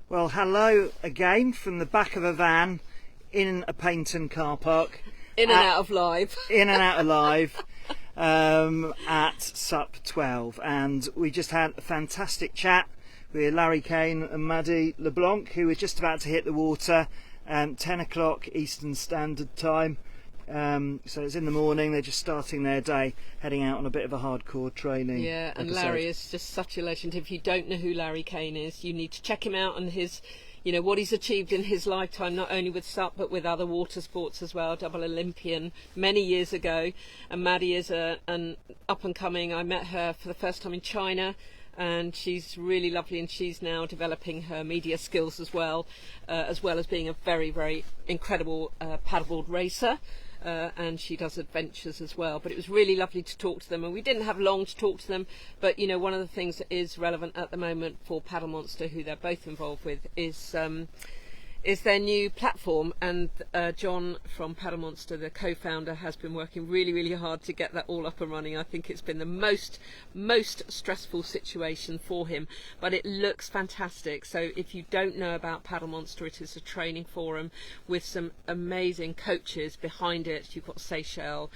Well, hello again from the back of a van in a Paignton car park. In and out of live. In and out of live at SUP 12. And we just had a fantastic chat with Larry Kane and Maddie LeBlanc, who were just about to hit the water, 10 o'clock Eastern Standard Time. So it's in the morning, they're just starting their day, heading out on a bit of a hardcore training. Yeah, and episode. Larry is just such a legend. If you don't know who Larry Kane is, you need to check him out and his, what he's achieved in his lifetime, not only with SUP but with other water sports as well. Double Olympian many years ago. And Maddie is an up and coming. I met her for the first time in China, and she's really lovely, and she's now developing her media skills as well as being a very, very incredible paddleboard racer. And she does adventures as well. But it was really lovely to talk to them, and we didn't have long to talk to them, but one of the things that is relevant at the moment for Paddle Monster, who they're both involved with, is their new platform. And John from Paddle Monster, the co-founder, has been working really, really hard to get that all up and running. I think it's been the most stressful situation for him, but it looks fantastic. So if you don't know about Paddle Monster, it is a training forum with some amazing coaches behind it. You've got Seychelles.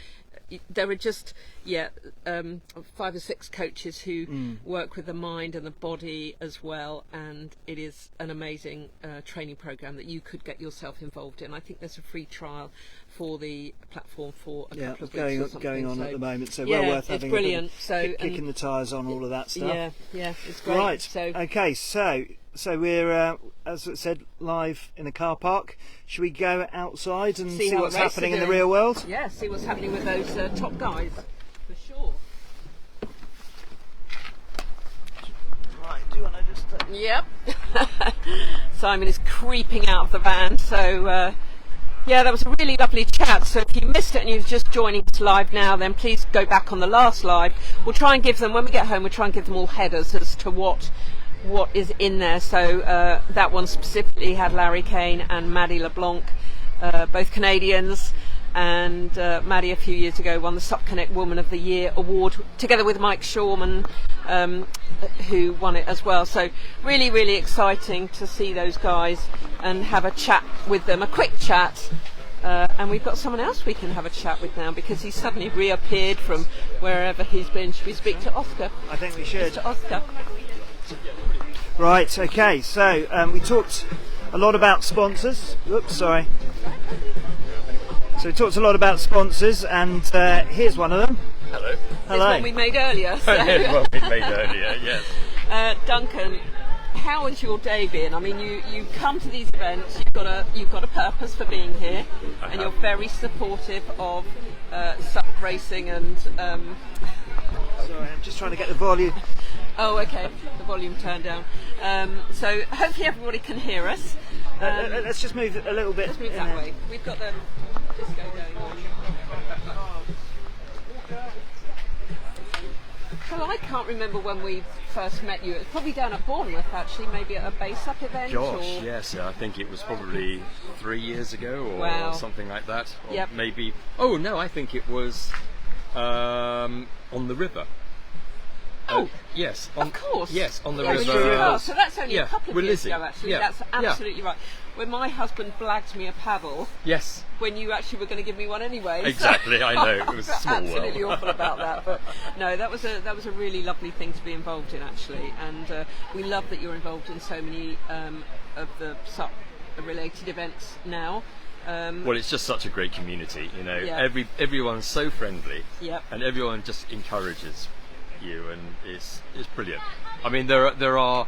There are just 5 or 6 coaches who work with the mind and the body as well, and it is an amazing training program that you could get yourself involved in. I think there's a free trial for the platform for a couple of weeks or something. Going on at the moment, so yeah, well worth having it's brilliant. kicking the tyres on all of that stuff. Yeah, it's great. Right, okay, so we're, as I said, live in a car park. Should we go outside and see what's happening in the real world? Yeah, see what's happening with those top guys, for sure. Right, do you want to just... Yep. Simon is creeping out of the van, so... yeah, that was a really lovely chat. So if you missed it and you're just joining us live now, then please go back on the last live. We'll try and give them, when we get home, we'll try and give them all headers as to what is in there. So that one specifically had Larry Kane and Maddie LeBlanc, both Canadians, and Maddie a few years ago won the SUP Connect Woman of the Year award together with Mike Shawman, who won it as well. So really, really exciting to see those guys and have a chat with them, a quick chat. And we've got someone else we can have a chat with now, because he's suddenly reappeared from wherever he's been. Should we speak to Oscar? I think we should. Mr. Oscar. Right, okay, so we talked a lot about sponsors. Oops, sorry. So we talked a lot about sponsors, and here's one of them. Hello. Hello. This one we made earlier. So. Here's one we made earlier, yes. Duncan, how has your day been? I mean, you come to these events, you've got a purpose for being here, and you're very supportive of SUP racing and... Sorry, I'm just trying to get the volume. Oh, okay. The volume turned down. So hopefully everybody can hear us. Let's just move a little bit. Let's move that way. We've got the disco going on. Well, I can't remember when we first met you. It was probably down at Bournemouth, actually, maybe at a base up event. Gosh, yes, I think it was probably 3 years ago or something like that. Or yep. Maybe. Oh no, I think it was on the river. Oh, yes. Of course. Yes, on the river. river. So that's only a couple of years ago, actually. Yeah. That's absolutely right. When my husband blagged me a paddle. Yes. When you actually were going to give me one anyway. Exactly, so. I know. It was a small absolutely world. awful about that, but no, that was a really lovely thing to be involved in, actually, and we love that you're involved in so many of the SUP related events now. Well, it's just such a great community, Yeah. Everyone's so friendly. Yep. And everyone just encourages you, and it's brilliant. I mean, there are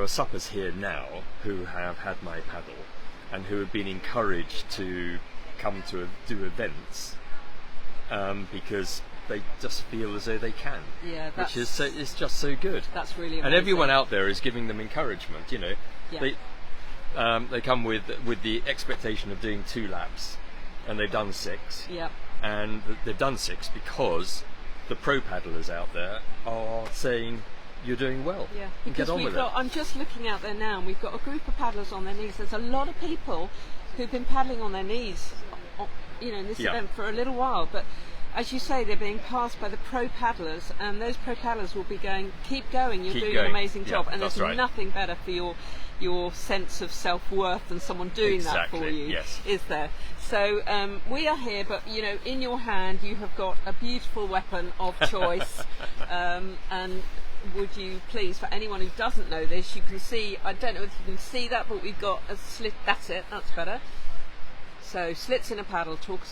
suppers here now who have had my paddle and who have been encouraged to come to do events because they just feel as though they can. Yeah, which is it's just so good. That's really amazing. And everyone out there is giving them encouragement. Yeah. They come with the expectation of doing 2 laps, and they've done 6. Yeah. And they've done 6 because the pro paddlers out there are saying you're doing well. Yeah, because I'm just looking out there now, and we've got a group of paddlers on their knees. There's a lot of people who've been paddling on their knees, in this event for a little while. But as you say, they're being passed by the pro paddlers, and those pro paddlers will be going, keep going, you're doing an amazing job. And there's nothing better for your sense of self-worth than someone doing that for you, yes. Is there? So we are here, but you know, in your hand you have got a beautiful weapon of choice. And would you please, for anyone who doesn't know this, you can see, I don't know if you can see that, but we've got a slit. That's it, that's better. So slits in a paddle. Talk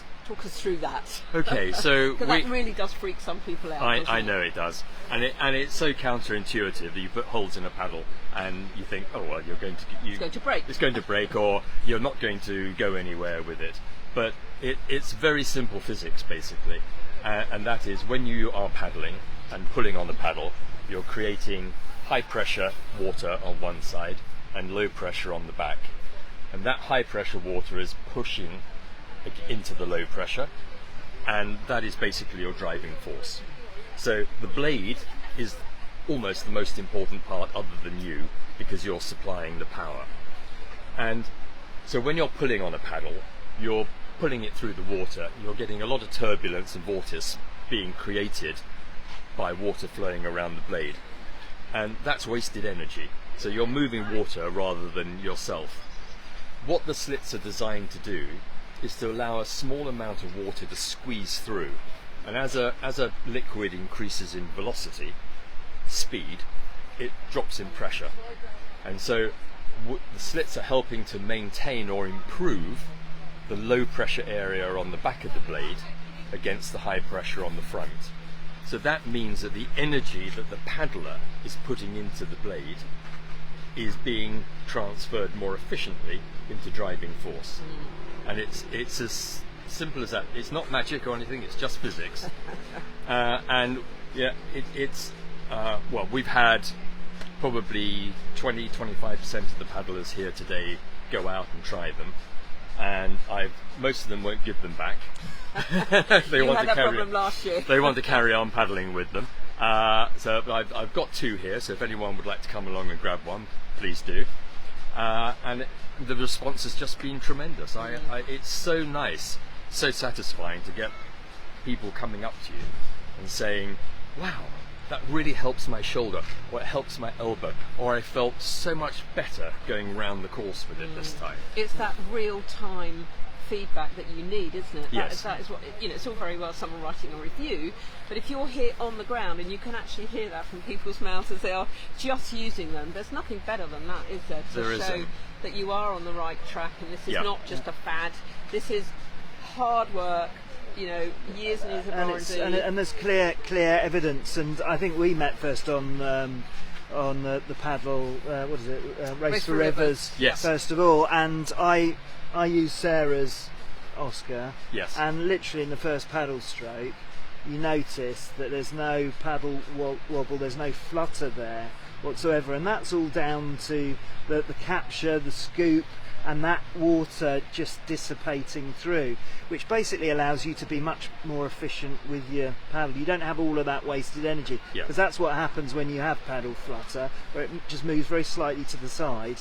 us through that. Okay, so that really does freak some people out. I know it does, and it's so counterintuitive that you put holes in a paddle and you think, oh well, it's going to break. It's going to break, or you're not going to go anywhere with it. But it's very simple physics basically, and that is when you are paddling and pulling on the paddle, you're creating high pressure water on one side and low pressure on the back, and that high pressure water is pushing into the low pressure, and that is basically your driving force. So the blade is almost the most important part other than you, because you're supplying the power. And so when you're pulling on a paddle, you're pulling it through the water, you're getting a lot of turbulence and vortice being created by water flowing around the blade, and that's wasted energy. So you're moving water rather than yourself. What the slits are designed to do is to allow a small amount of water to squeeze through, and as a liquid increases in velocity, speed, it drops in pressure, and so the slits are helping to maintain or improve the low pressure area on the back of the blade against the high pressure on the front. So that means that the energy that the paddler is putting into the blade is being transferred more efficiently into driving force. And it's as simple as that. It's not magic or anything, it's just physics. And yeah, well, we've had probably 20-25% of the paddlers here today go out and try them, and most of them won't give them back. They want to carry last year. They want to carry on paddling with them. So I've got two here, so if anyone would like to come along and grab one, please do. And the response has just been tremendous. It's so nice, so satisfying to get people coming up to you and saying, wow, that really helps my shoulder, or it helps my elbow, or I felt so much better going round the course with it this time. It's that real-time feedback that you need, isn't it? Yes. That is what, you know, it's all very well someone writing a review, but if you're here on the ground and you can actually hear that from people's mouths as they are just using them, there's nothing better than that, is there? To show that you are on the right track, and this is not just a fad. This is hard work, you know, years and years of R&D. And there's clear evidence, and I think we met first on the paddle, what is it, Race for Rivers, yes. First of all, and I used Sarah's Oscar, yes. And literally in the first paddle stroke you notice that there's no paddle wobble, there's no flutter there whatsoever, and that's all down to the capture, the scoop, and that water just dissipating through, which basically allows you to be much more efficient with your paddle. You don't have all of that wasted energy, because that's what happens when you have paddle flutter, where it just moves very slightly to the side.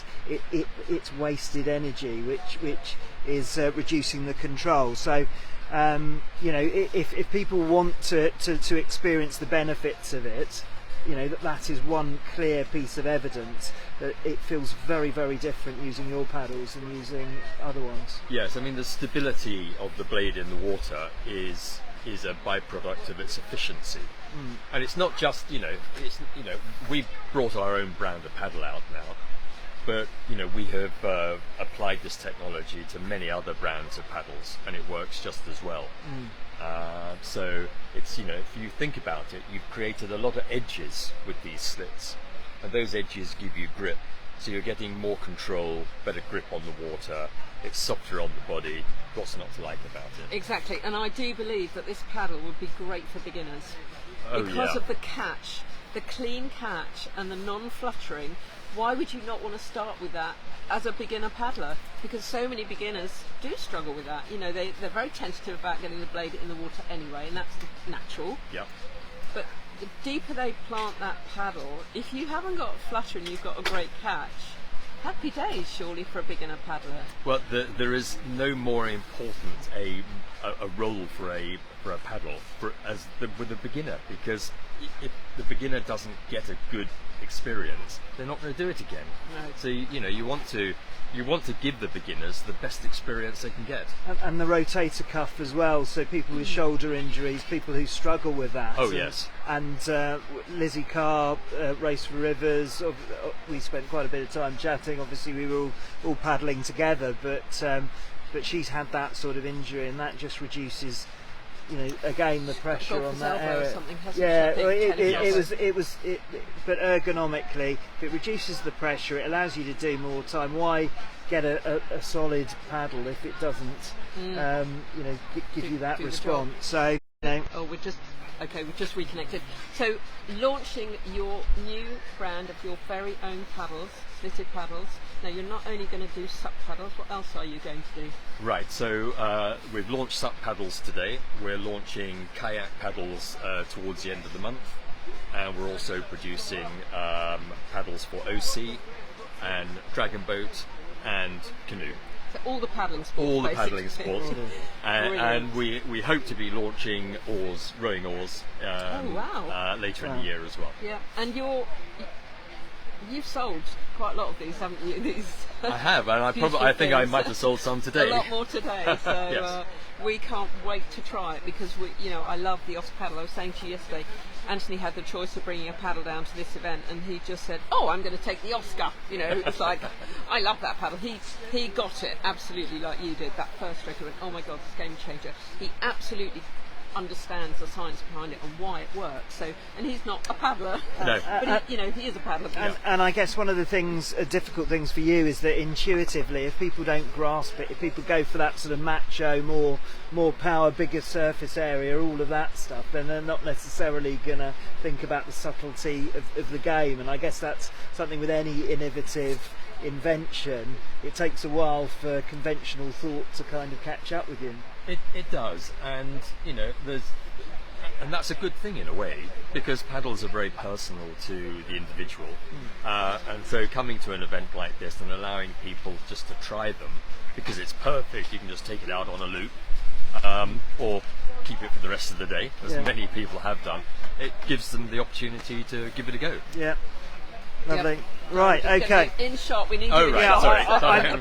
It's wasted energy, which is reducing the control. So you know, if people want to experience the benefits of it, you know, that is one clear piece of evidence that it feels very, very different using your paddles and using other ones. Yes, I mean the stability of the blade in the water is a byproduct of its efficiency, and it's not just we've brought our own brand of paddle out now, but we have applied this technology to many other brands of paddles, and it works just as well. So it's, if you think about it, you've created a lot of edges with these slits, and those edges give you grip, so you're getting more control, better grip on the water, it's softer on the body. What's not to like about it? Exactly, and I do believe that this paddle would be great for beginners because of the catch, the clean catch and the non-fluttering. Why would you not want to start with that as a beginner paddler? Because so many beginners do struggle with that. They're very tentative about getting the blade in the water anyway, and that's natural. Yeah. But the deeper they plant that paddle, if you haven't got a flutter and you've got a great catch, happy days surely for a beginner paddler. Well, there is no more important a role for a for a paddle with a beginner, because if the beginner doesn't get a good experience, they're not going to do it again. No. So you want to give the beginners the best experience they can get. And the rotator cuff as well, so people with shoulder injuries, people who struggle with that. Oh, yes. And Lizzie Carr, Race for Rivers, we spent quite a bit of time chatting. Obviously we were all paddling together, but she's had that sort of injury, and that just reduces, again, the pressure on that area. But ergonomically, if it reduces the pressure, it allows you to do more time. Why get a solid paddle if it doesn't, give you that response? So, Oh, we've just reconnected. So, launching your new brand of your very own paddles, slitted paddles. Now, you're not only going to do SUP paddles. What else are you going to do? Right. So we've launched SUP paddles today. We're launching kayak paddles towards the end of the month, and we're also producing paddles for OC and dragon boat and canoe. So all the paddling sports. All the basically. paddling sports. and we hope to be launching rowing oars later in the year as well. Yeah, and you've sold quite a lot of these, haven't you? I have, and I think I might have sold some today. A lot more today. So yes. We can't wait to try it, because I love the Oscar paddle. I was saying to you yesterday, Anthony had the choice of bringing a paddle down to this event, and he just said, "Oh, I'm going to take the Oscar." It's like, I love that paddle. He got it absolutely like you did. That first stroke, he went, "Oh my God, this game changer." He absolutely understands the science behind it and why it works. So, and he's not a paddler, no. but he is a paddler. And I guess one of the difficult things for you is that intuitively, if people don't grasp it, if people go for that sort of macho, more power, bigger surface area, all of that stuff, then they're not necessarily going to think about the subtlety of the game. And I guess that's something with any innovative invention. It takes a while for conventional thought to kind of catch up with you. It does, and and that's a good thing in a way, because paddles are very personal to the individual, and so coming to an event like this and allowing people just to try them, because it's perfect. You can just take it out on a loop, or keep it for the rest of the day, as many people have done. It gives them the opportunity to give it a go. Yeah. Lovely. Yep. Right, okay. In shot, we need you. Right, sorry.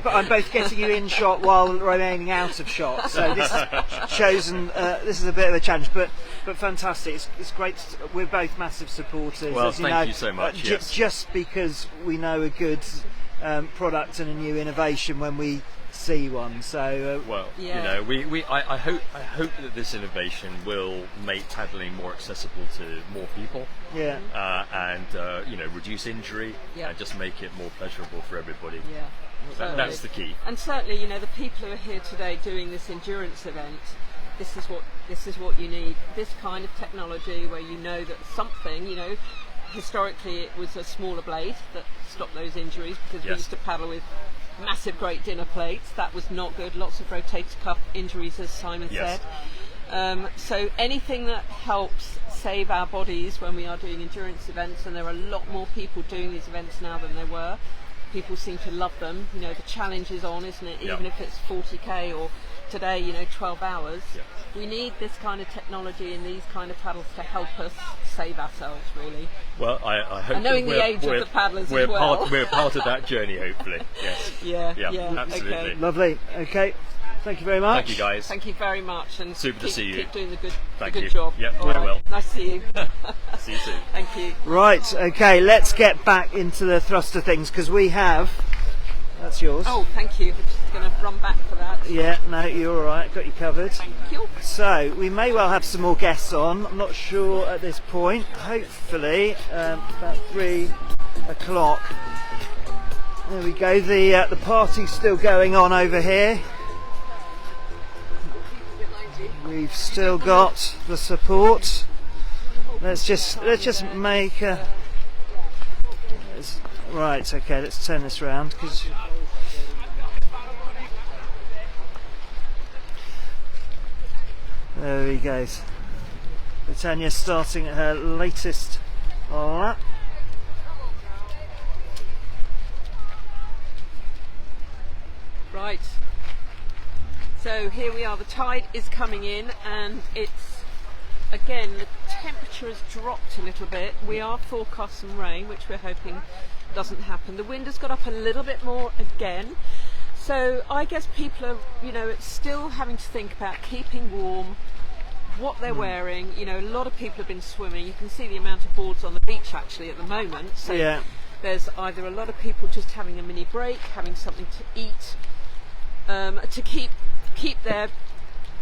I'm both getting you in shot while remaining out of shot. So this is chosen. This is a bit of a challenge, but fantastic. It's great. We're both massive supporters. Well, thank you so much. Yes. Just because we know a good product and a new innovation when we see one. So I hope that this innovation will make paddling more accessible to more people. Yeah. And reduce injury and just make it more pleasurable for everybody. Yeah. That's the key. And certainly, the people who are here today doing this endurance event, this is what you need. This kind of technology where that something, historically it was a smaller blade that stopped those injuries, because we used to paddle with massive great dinner plates. That was not good. Lots of rotator cuff injuries, as Simon said. So anything that helps save our bodies when we are doing endurance events, and there are a lot more people doing these events now than there were. People seem to love them. The challenge is on, isn't it? Even if it's 40k or today, 12 hours. We need this kind of technology and these kind of paddles to help us save ourselves, really. Well, I hope. And knowing the age of the paddlers as well. We're part of that journey, hopefully. Yes. Yeah. Absolutely. Okay. Lovely. Okay. Thank you very much. Thank you, guys. Thank you very much, and super to see you. Keep doing the Thank good you. job. Yep, All very right. well. Nice to see you. See you soon. Thank you. Right. Okay. Let's get back into the thrust of things, because we have. That's yours. Oh, thank you. We're just going to run back for that. Yeah. No, you're all right. Got you covered. Thank you. So we may well have some more guests on. I'm not sure at this point. Hopefully, about 3 o'clock. There we go. The party's still going on over here. We've still got the support. Let's just make a. Right. Okay. Let's turn this round, because. There he goes. Britannia's starting her latest lap. Right. So here we are. The tide is coming in, and it's again, the temperature has dropped a little bit. We are forecast some rain, which we're hoping doesn't happen. The wind has got up a little bit more again. So I guess people are, still having to think about keeping warm, what they're wearing. A lot of people have been swimming. You can see the amount of boards on the beach actually at the moment. So there's either a lot of people just having a mini break, having something to eat, to keep their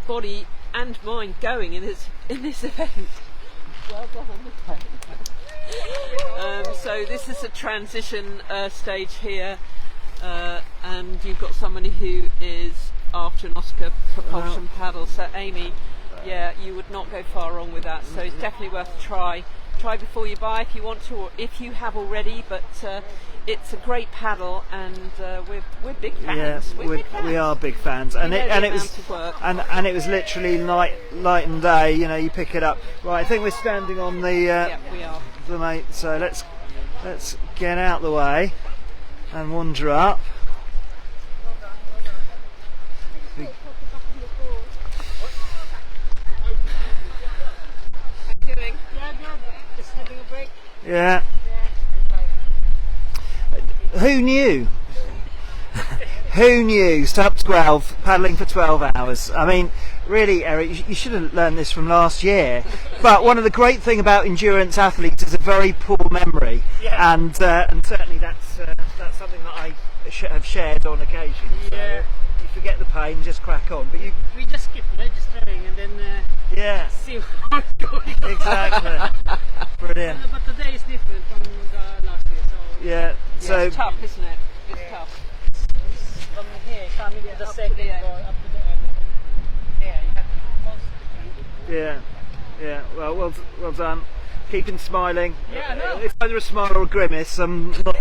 body and mind going in this event. Well done on the so this is a transition stage here, and you've got somebody who is after an Oscar propulsion paddle. So Amy, you would not go far wrong with that. So it's definitely worth a try. Try before you buy if you want to, or if you have already. But it's a great paddle, and we're big fans. Yeah, we are big fans, and it was literally light and day. You pick it up. Right, I think we're standing on the we are. the mate. So let's get out the way and wander up. Yeah. Who knew? Who knew? SUP 12, paddling for 12 hours. I mean, really, Eric, you should have learned this from last year. But one of the great things about endurance athletes is a very poor memory, and certainly that's something that I have shared on occasion. So you forget the pain, just crack on. But we just keep registering and then see how it's going. Exactly. Brilliant. But today is different from the last year. So it's tough, isn't it? It's tough. From here, coming to the second or up to the end. Yeah, you have to post. Yeah. Well done. Keeping smiling. Yeah, no. It's either a smile or a grimace. I'm not.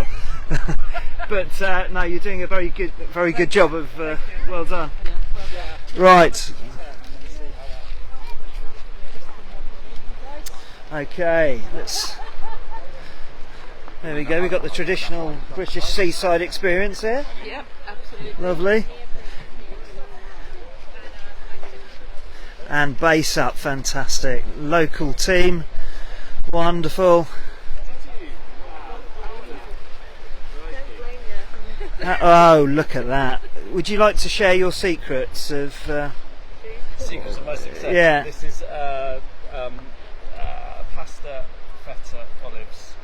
But no, you're doing a very good job of. Well done. Right. Okay. There we go. We've got the traditional British seaside experience here. Yep, absolutely. Lovely. And base up, fantastic. Local team, wonderful. Oh, look at that. Would you like to share your secrets of... Secrets of my success? Yeah. This is pasta, feta, olives.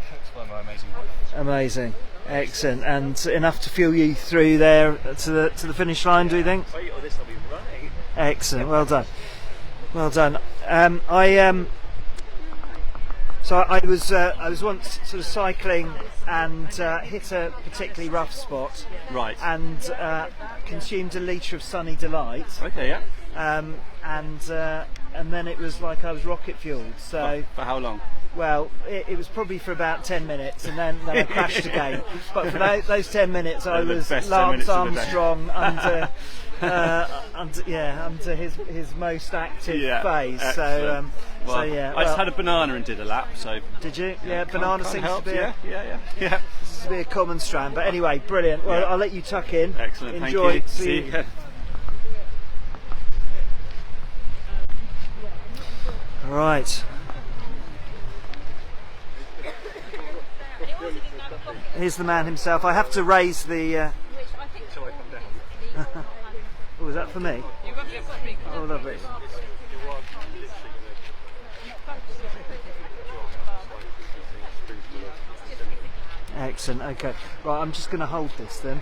Cooked by my amazing wife. Amazing. Excellent. And enough to fuel you through there to the finish line, do you think? Wait, or this will be running. Excellent. Well done. Well done. So I was once sort of cycling and hit a particularly rough spot. Right. And consumed a litre of Sunny Delight. Okay, yeah. And then it was like I was rocket fueled. So for how long? Well, it was probably for about 10 minutes, and then I crashed again. But for those 10 minutes, I was Lance Armstrong under his most active phase. Excellent. So I just had a banana and did a lap. So did you? Yeah, banana seems to be seems to be a common strand. But anyway, brilliant. Well, I'll let you tuck in. Excellent. Enjoy. Thank you. See you. All right. Here's the man himself. I have to raise the. Shall I come down? Oh, is that for me? Oh, lovely. Excellent. Okay. Right, I'm just going to hold this then.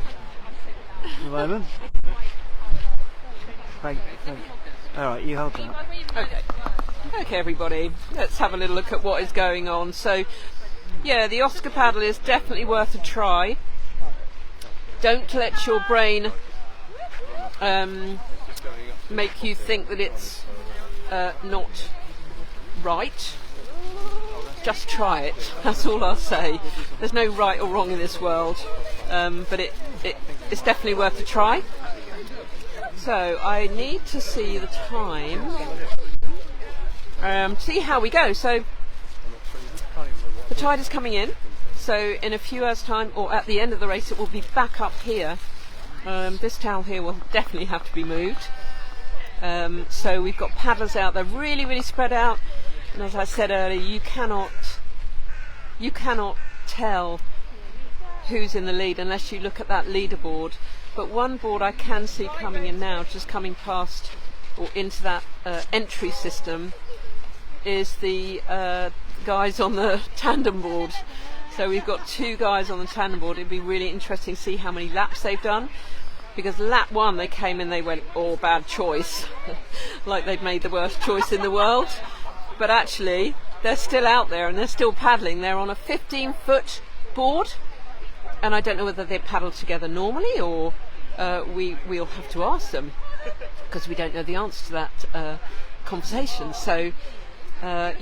For a moment. Thank you. All right, you hold that. Okay, everybody. Let's have a little look at what is going on. So, yeah, the Oscar paddle is definitely worth a try. Don't let your brain make you think that it's not right. Just try it. That's all I'll say. There's no right or wrong in this world, but it's definitely worth a try. So I need to see the time, see how we go. So the tide is coming in, so in a few hours time, or at the end of the race, it will be back up here. This towel here will definitely have to be moved. So we've got paddlers out there really spread out, and as I said earlier, you cannot tell who's in the lead unless you look at that leaderboard. But one board I can see coming in now, just coming past or into that entry system, is the guys on the tandem board. So we've got 2 guys on the tandem board. It'd be really interesting to see how many laps they've done, because lap 1 they came in, they went, oh, bad choice, like they'd made the worst choice in the world. But actually they're still out there and they're still paddling. They're on a 15-foot board, and I don't know whether they paddle together normally or we'll have to ask them, because we don't know the answer to that conversation. So the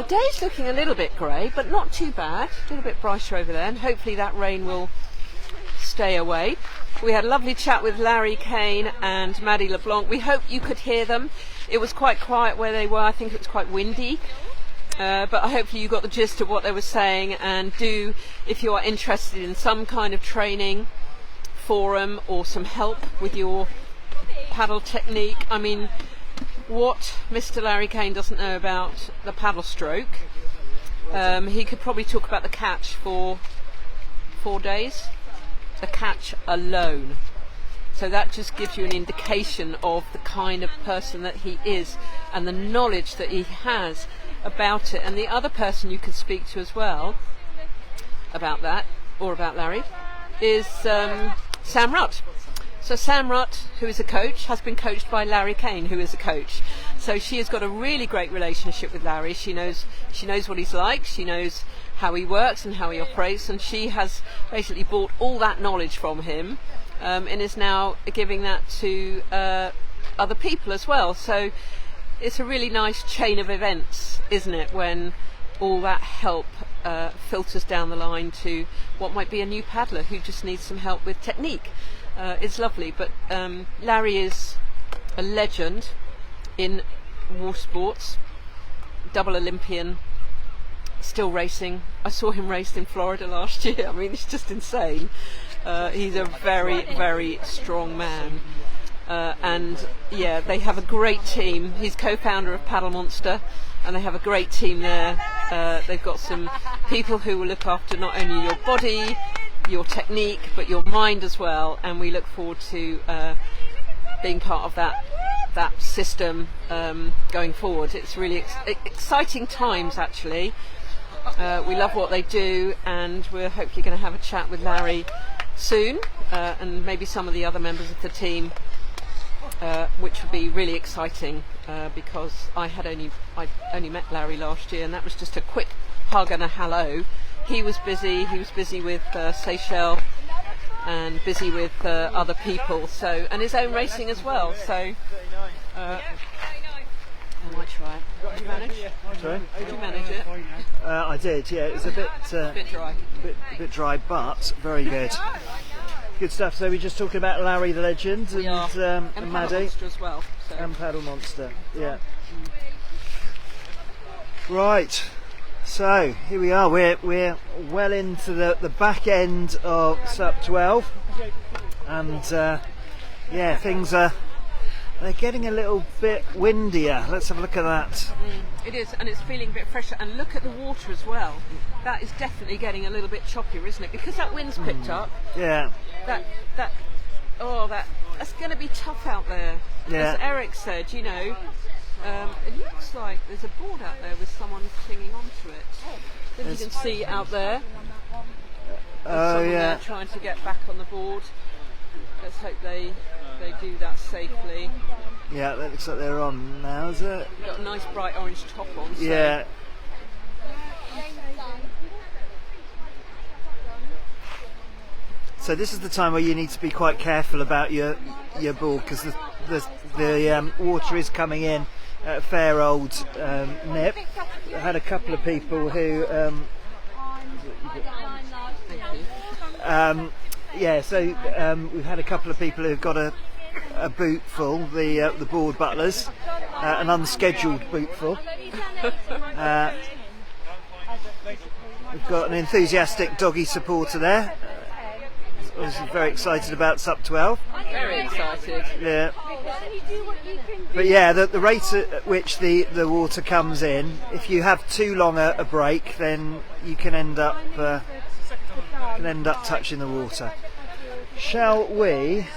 day's looking a little bit grey, but not too bad. A little bit brighter over there, and hopefully that rain will stay away. We had a lovely chat with Larry Kane and Maddie LeBlanc. We hope you could hear them. It was quite quiet where they were. I think it was quite windy. But hopefully you got the gist of what they were saying, and do, if you are interested in some kind of training forum or some help with your paddle technique. I mean, what Mr. Larry Kane doesn't know about the paddle stroke, he could probably talk about the catch for 4 days, the catch alone. So that just gives you an indication of the kind of person that he is and the knowledge that he has about it. And the other person you could speak to as well about that, or about Larry, is Sam Rutt. So Sam Rutt, who is a coach, has been coached by Larry Kane, who is a coach. So she has got a really great relationship with Larry. She knows what he's like, she knows how he works and how he operates, and she has basically bought all that knowledge from him, and is now giving that to other people as well. So it's a really nice chain of events, isn't it, when all that help filters down the line to what might be a new paddler who just needs some help with technique. It's lovely. But Larry is a legend in water sports, double Olympian, still racing. I saw him race in Florida last year. I mean, it's just insane. He's a very strong man. And yeah, they have a great team. He's co-founder of Paddle Monster, and they have a great team there. They've got some people who will look after not only your body, your technique, but your mind as well, and we look forward to being part of that system going forward. It's really exciting times, actually. We love what they do, and we're hopefully going to have a chat with Larry soon, and maybe some of the other members of the team, which would be really exciting, because I only met Larry last year, and that was just a quick hug and a hello. He was busy with Seychelles and busy with other people, so, and his own racing as well. So I might try it. Did you manage? Sorry? Did you manage it? I did, yeah. It was a bit dry. A bit dry, but very good. Good stuff. So we're just talking about Larry the legend and and Maddie. Paddle Monster as well. So. And Paddle Monster, yeah. Right. So here we are. We're well into the back end of SUP 12, and yeah, things they're getting a little bit windier. Let's have a look at that. It is, and it's feeling a bit fresher. And look at the water as well. That is definitely getting a little bit choppier, isn't it? Because that wind's picked up. Yeah. That's going to be tough out there. Yeah. As Eric said, you know, it looks like there's a board out there with someone clinging onto it. I think you can see out there. Oh someone yeah. there trying to get back on the board. Let's hope they do that safely. Yeah, that looks like they're on now, is it? Got a nice bright orange top on. So. Yeah. So this is the time where you need to be quite careful about your board, because the water is coming in at a fair old nip. I had a couple of people who we've had a couple of people who've got a boot full, the board butlers, an unscheduled boot full. We've got an enthusiastic doggy supporter there. obviously very excited about SUP 12. Very excited. Yeah. But yeah, the rate at which the water comes in, if you have too long a break, then you can end up touching the water. Shall we?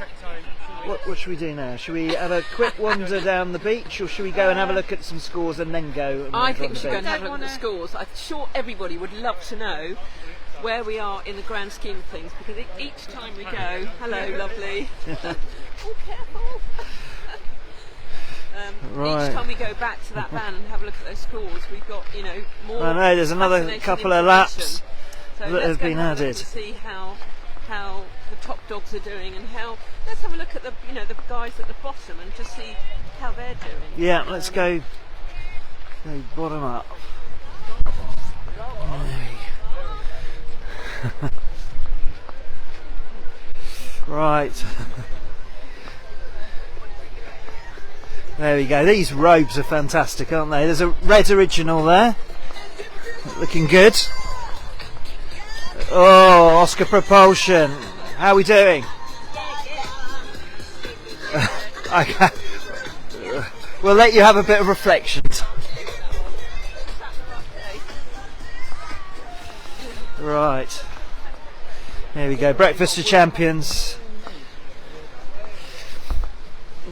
What should we do now? Should we have a quick wander down the beach, or should we go and have a look at some scores and then go? And I think we should go and have a look at the scores. I'm sure everybody would love to know where we are in the grand scheme of things, because each time we go, hello, lovely. Oh, careful. Right. Each time we go back to that van and have a look at those scores, we've got, more. I know there's another couple of laps so that have been added. To see how the top dogs are doing, and let's have a look at the guys at the bottom and just see how they're doing. Yeah, let's go bottom up. Right. There we go. These robes are fantastic, aren't they? There's a red original there. Looking good. Oh, Oscar Propulsion. How are we doing? Okay. We'll let you have a bit of reflection. Right. There we go. Breakfast of Champions.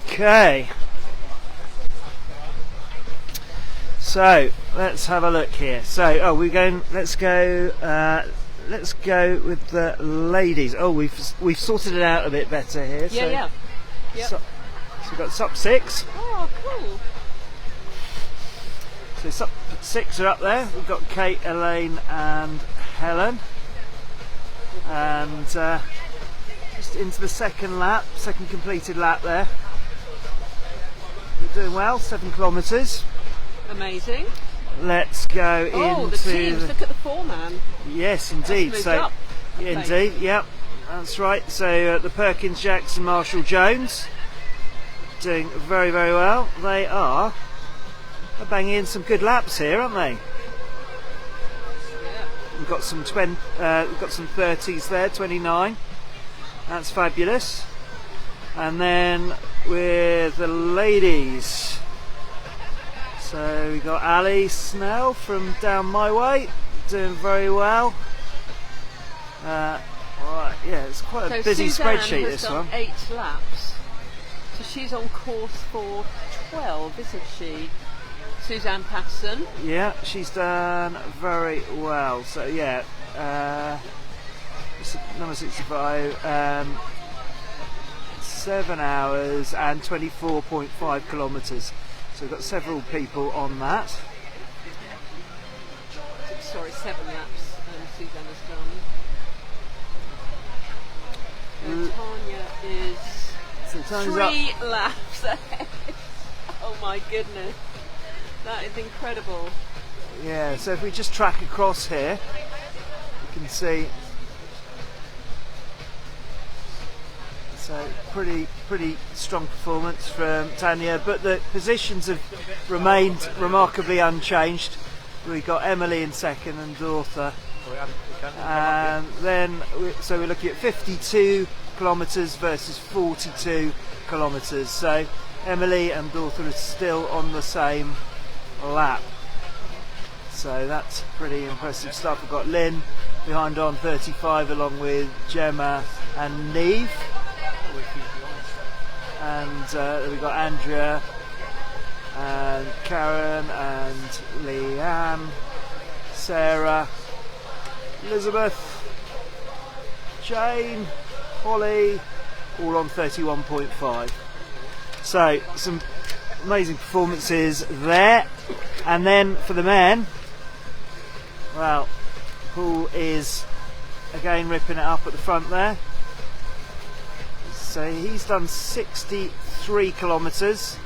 Okay. So let's have a look here. So, let's go with the ladies. Oh, we've sorted it out a bit better here. Yeah. Yep. So we've got SUP 6. Oh, cool. So SUP 6 are up there. We've got Kate, Elaine, and Helen. And just into the second completed lap there. We're doing well. 7 kilometres. Amazing. Let's go into. Oh, the teams! Look at the foreman. Yes, indeed. So, indeed, yep, that's right. So the Perkins, Jackson, Marshall, Jones, doing very, very well. They're banging in some good laps here, aren't they? Yeah. We've got some 30s there, 29. That's fabulous. And then with the ladies. So we got Ali Snell from down my way, doing very well. Right, yeah, it's quite a busy Suzanne spreadsheet has this done one. 8 laps, so she's on course for 12, isn't she? Suzanne Patterson. Yeah, she's done very well. So yeah, number 65, 7 hours and 24.5 kilometres. So we've got several people on that. Sorry, 7 laps Suzanne has done. Tanya is 3 laps ahead. Oh my goodness. That is incredible. Yeah, so if we just track across here, you can see. So pretty strong performance from Tanya, but the positions have remained remarkably unchanged. We've got Emily in second and Dortha. And then we're looking at 52 kilometres versus 42 kilometres. So Emily and Dortha are still on the same lap. So that's pretty impressive stuff. We've got Lynn behind on 35 along with Gemma and Neve. And we've got Andrea and Karen and Leanne, Sarah, Elizabeth, Jane, Holly, all on 31.5. So some amazing performances there. And then for the men, well, Paul is again ripping it up at the front there. So he's done 63 kilometres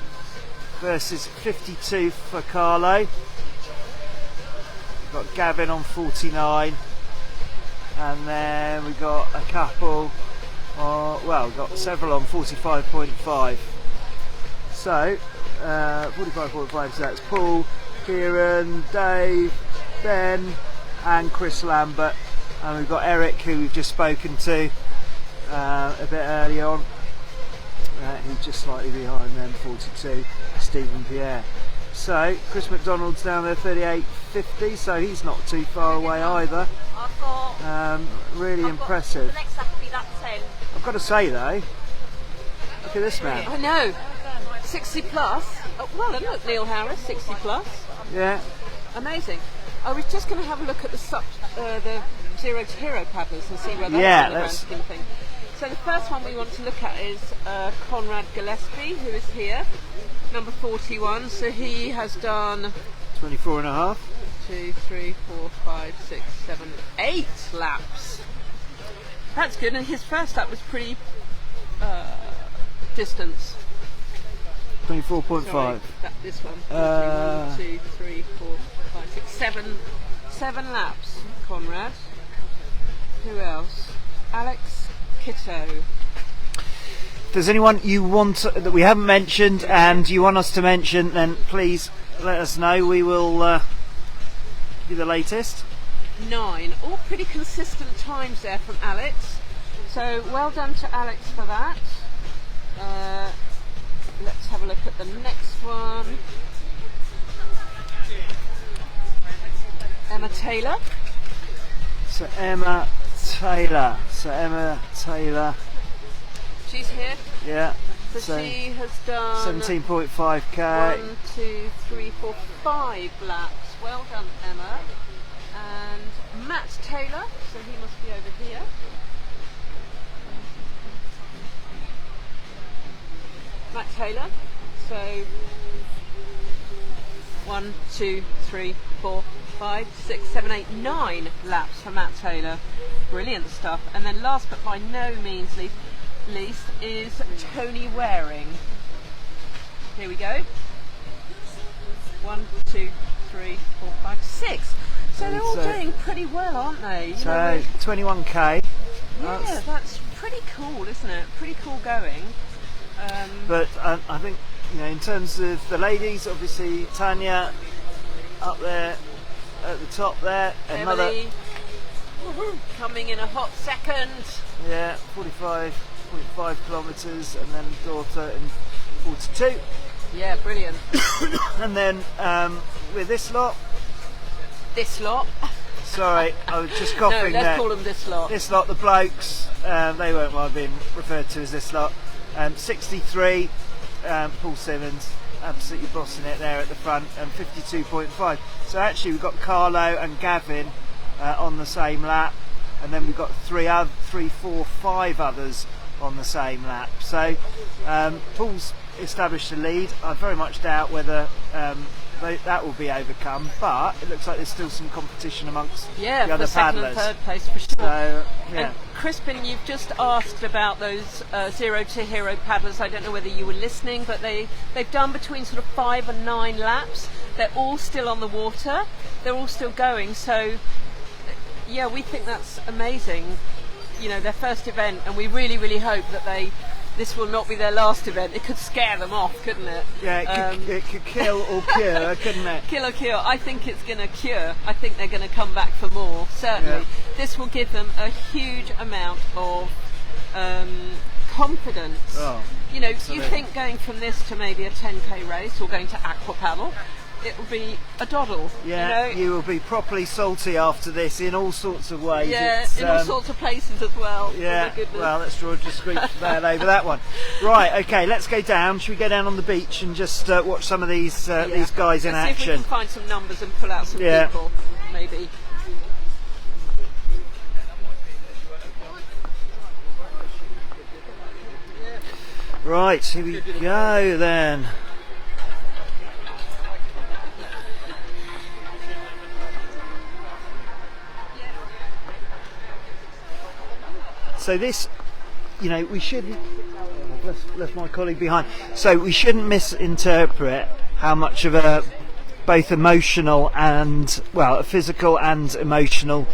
versus 52 for Carlo. We've got Gavin on 49, and then we've got a couple, we've got several on 45.5. So 45.5, so that's Paul, Kieran, Dave, Ben and Chris Lambert, and we've got Eric, who we've just spoken to, a bit early on. He's just slightly behind them, 42, Stephen Pierre. So Chris McDonald's down there, 38.50, so he's not too far away either. Really impressive. The next lap will be that 10. I've got to say though, look at this man. I know, 60 plus. Oh, well, and look, Neil Harris, 60 plus. Yeah. Amazing. I was just going to have a look at the Zero to Hero paddlers and see where they're Yeah, in the grand scheme of things. So the first one we want to look at is Conrad Gillespie, who is here, number 41. So he has done 24 and a half. 2, 3, 4, 5, 6, 7, 8 laps. That's good, and his first lap was pretty distance. 24.5. Sorry, this one. 1, 2, 3, 4, 5, 6, 7 laps. Conrad. Who else? Alex Kitto. If there's anyone you want that we haven't mentioned and you want us to mention, then please let us know. We will give you the latest. 9. All pretty consistent times there from Alex. So well done to Alex for that. Let's have a look at the next one. Emma Taylor. So Emma Taylor. She's here. Yeah. So she has done 17.5k. 1, 2, 3, 4, 5 laps. Well done, Emma. And Matt Taylor. So he must be over here. Matt Taylor. So 1, 2, 3, 4, 5, 6, 7, 8, 9 laps for Matt Taylor. Brilliant stuff. And then last but by no means least is Tony Waring. Here we go. 1, 2, 3, 4, 5, 6. So they're all doing pretty well, aren't they? You So 21k. Yeah, that's pretty cool, isn't it? Pretty cool going. But I think, you know, in terms of the ladies, obviously Tanya up there at the top there. Emily coming in a hot second. Yeah, 45.5 kilometres, and then daughter in 42. Yeah, brilliant. And then with this lot. This lot. Sorry, I was just coughing no, let's there. call them this lot. This lot, the blokes, they won't mind being referred to as this lot. 63, Paul Simmons, absolutely bossing it there at the front, and 52.5. So actually we've got Carlo and Gavin on the same lap, and then we've got 3, 4, 5 others on the same lap. So Paul's established a lead. I very much doubt whether that will be overcome, but it looks like there's still some competition amongst the other second paddlers. and third place for sure. So, yeah. And Crispin, you've just asked about those Zero to Hero paddlers. I don't know whether you were listening, but they've done between sort of 5 and 9 laps. They're all still on the water. They're all still going. So, yeah, we think that's amazing. You know, their first event, and we really, really hope that this will not be their last event. It could scare them off, couldn't it? Yeah, it could kill or cure, couldn't it? Kill or cure. I think it's going to cure. I think they're going to come back for more, certainly. Yeah. This will give them a huge amount of confidence. Oh, you know, absolutely. You think going from this to maybe a 10k race or going to aqua paddle, it will be a doddle. Yeah, you know? You will be properly salty after this in all sorts of ways. Yeah, in all sorts of places as well. Yeah, oh my well, let's draw a discreet veil over that one. Right, okay, let's go down. Should we go down on the beach and just watch some of these guys in let's action? See if we can find some numbers and pull out some people, maybe. Right, here we go then. So this, you know, we shouldn't, I've left my colleague behind, so we shouldn't misinterpret how much of a both emotional and, well, a physical and emotional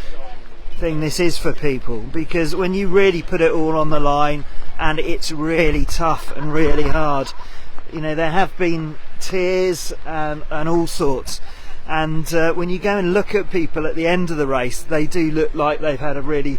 thing this is for people, because when you really put it all on the line and it's really tough and really hard, you know, there have been tears and all sorts, and when you go and look at people at the end of the race, they do look like they've had a really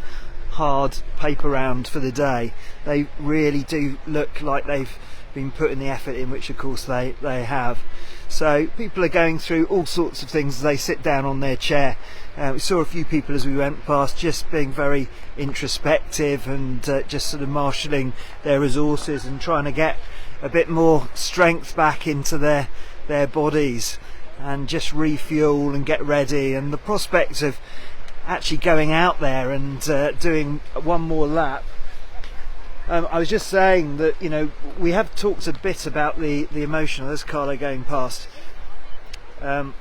hard paper round for the day, they really do look like they've been putting the effort in, which of course they have. So people are going through all sorts of things as they sit down on their chair. We saw a few people as we went past just being very introspective and just sort of marshalling their resources and trying to get a bit more strength back into their bodies and just refuel and get ready. And the prospect of actually going out there and doing one more lap. I was just saying that, you know, we have talked a bit about the emotional. There's Carlo going past. So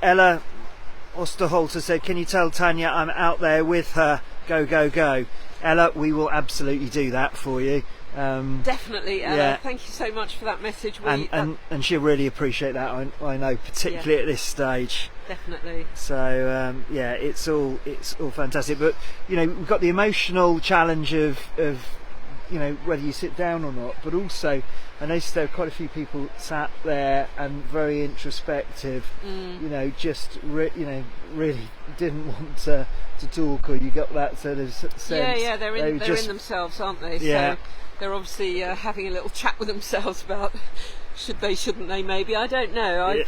Ella Osterholter said, can you tell Tanya I'm out there with her? Go, go, go. Ella, we will absolutely do that for you. Definitely, Ella. Yeah. Thank you so much for that message. And she'll really appreciate that, I know, particularly at this stage. Definitely. So yeah, it's all fantastic. But you know, we've got the emotional challenge of you know, whether you sit down or not. But also, I noticed there were quite a few people sat there and very introspective. You know, just really didn't want to talk, or you got that sort of sense. Yeah, they're in themselves, aren't they? Yeah. So they're obviously having a little chat with themselves about should they, shouldn't they? Maybe, I don't know.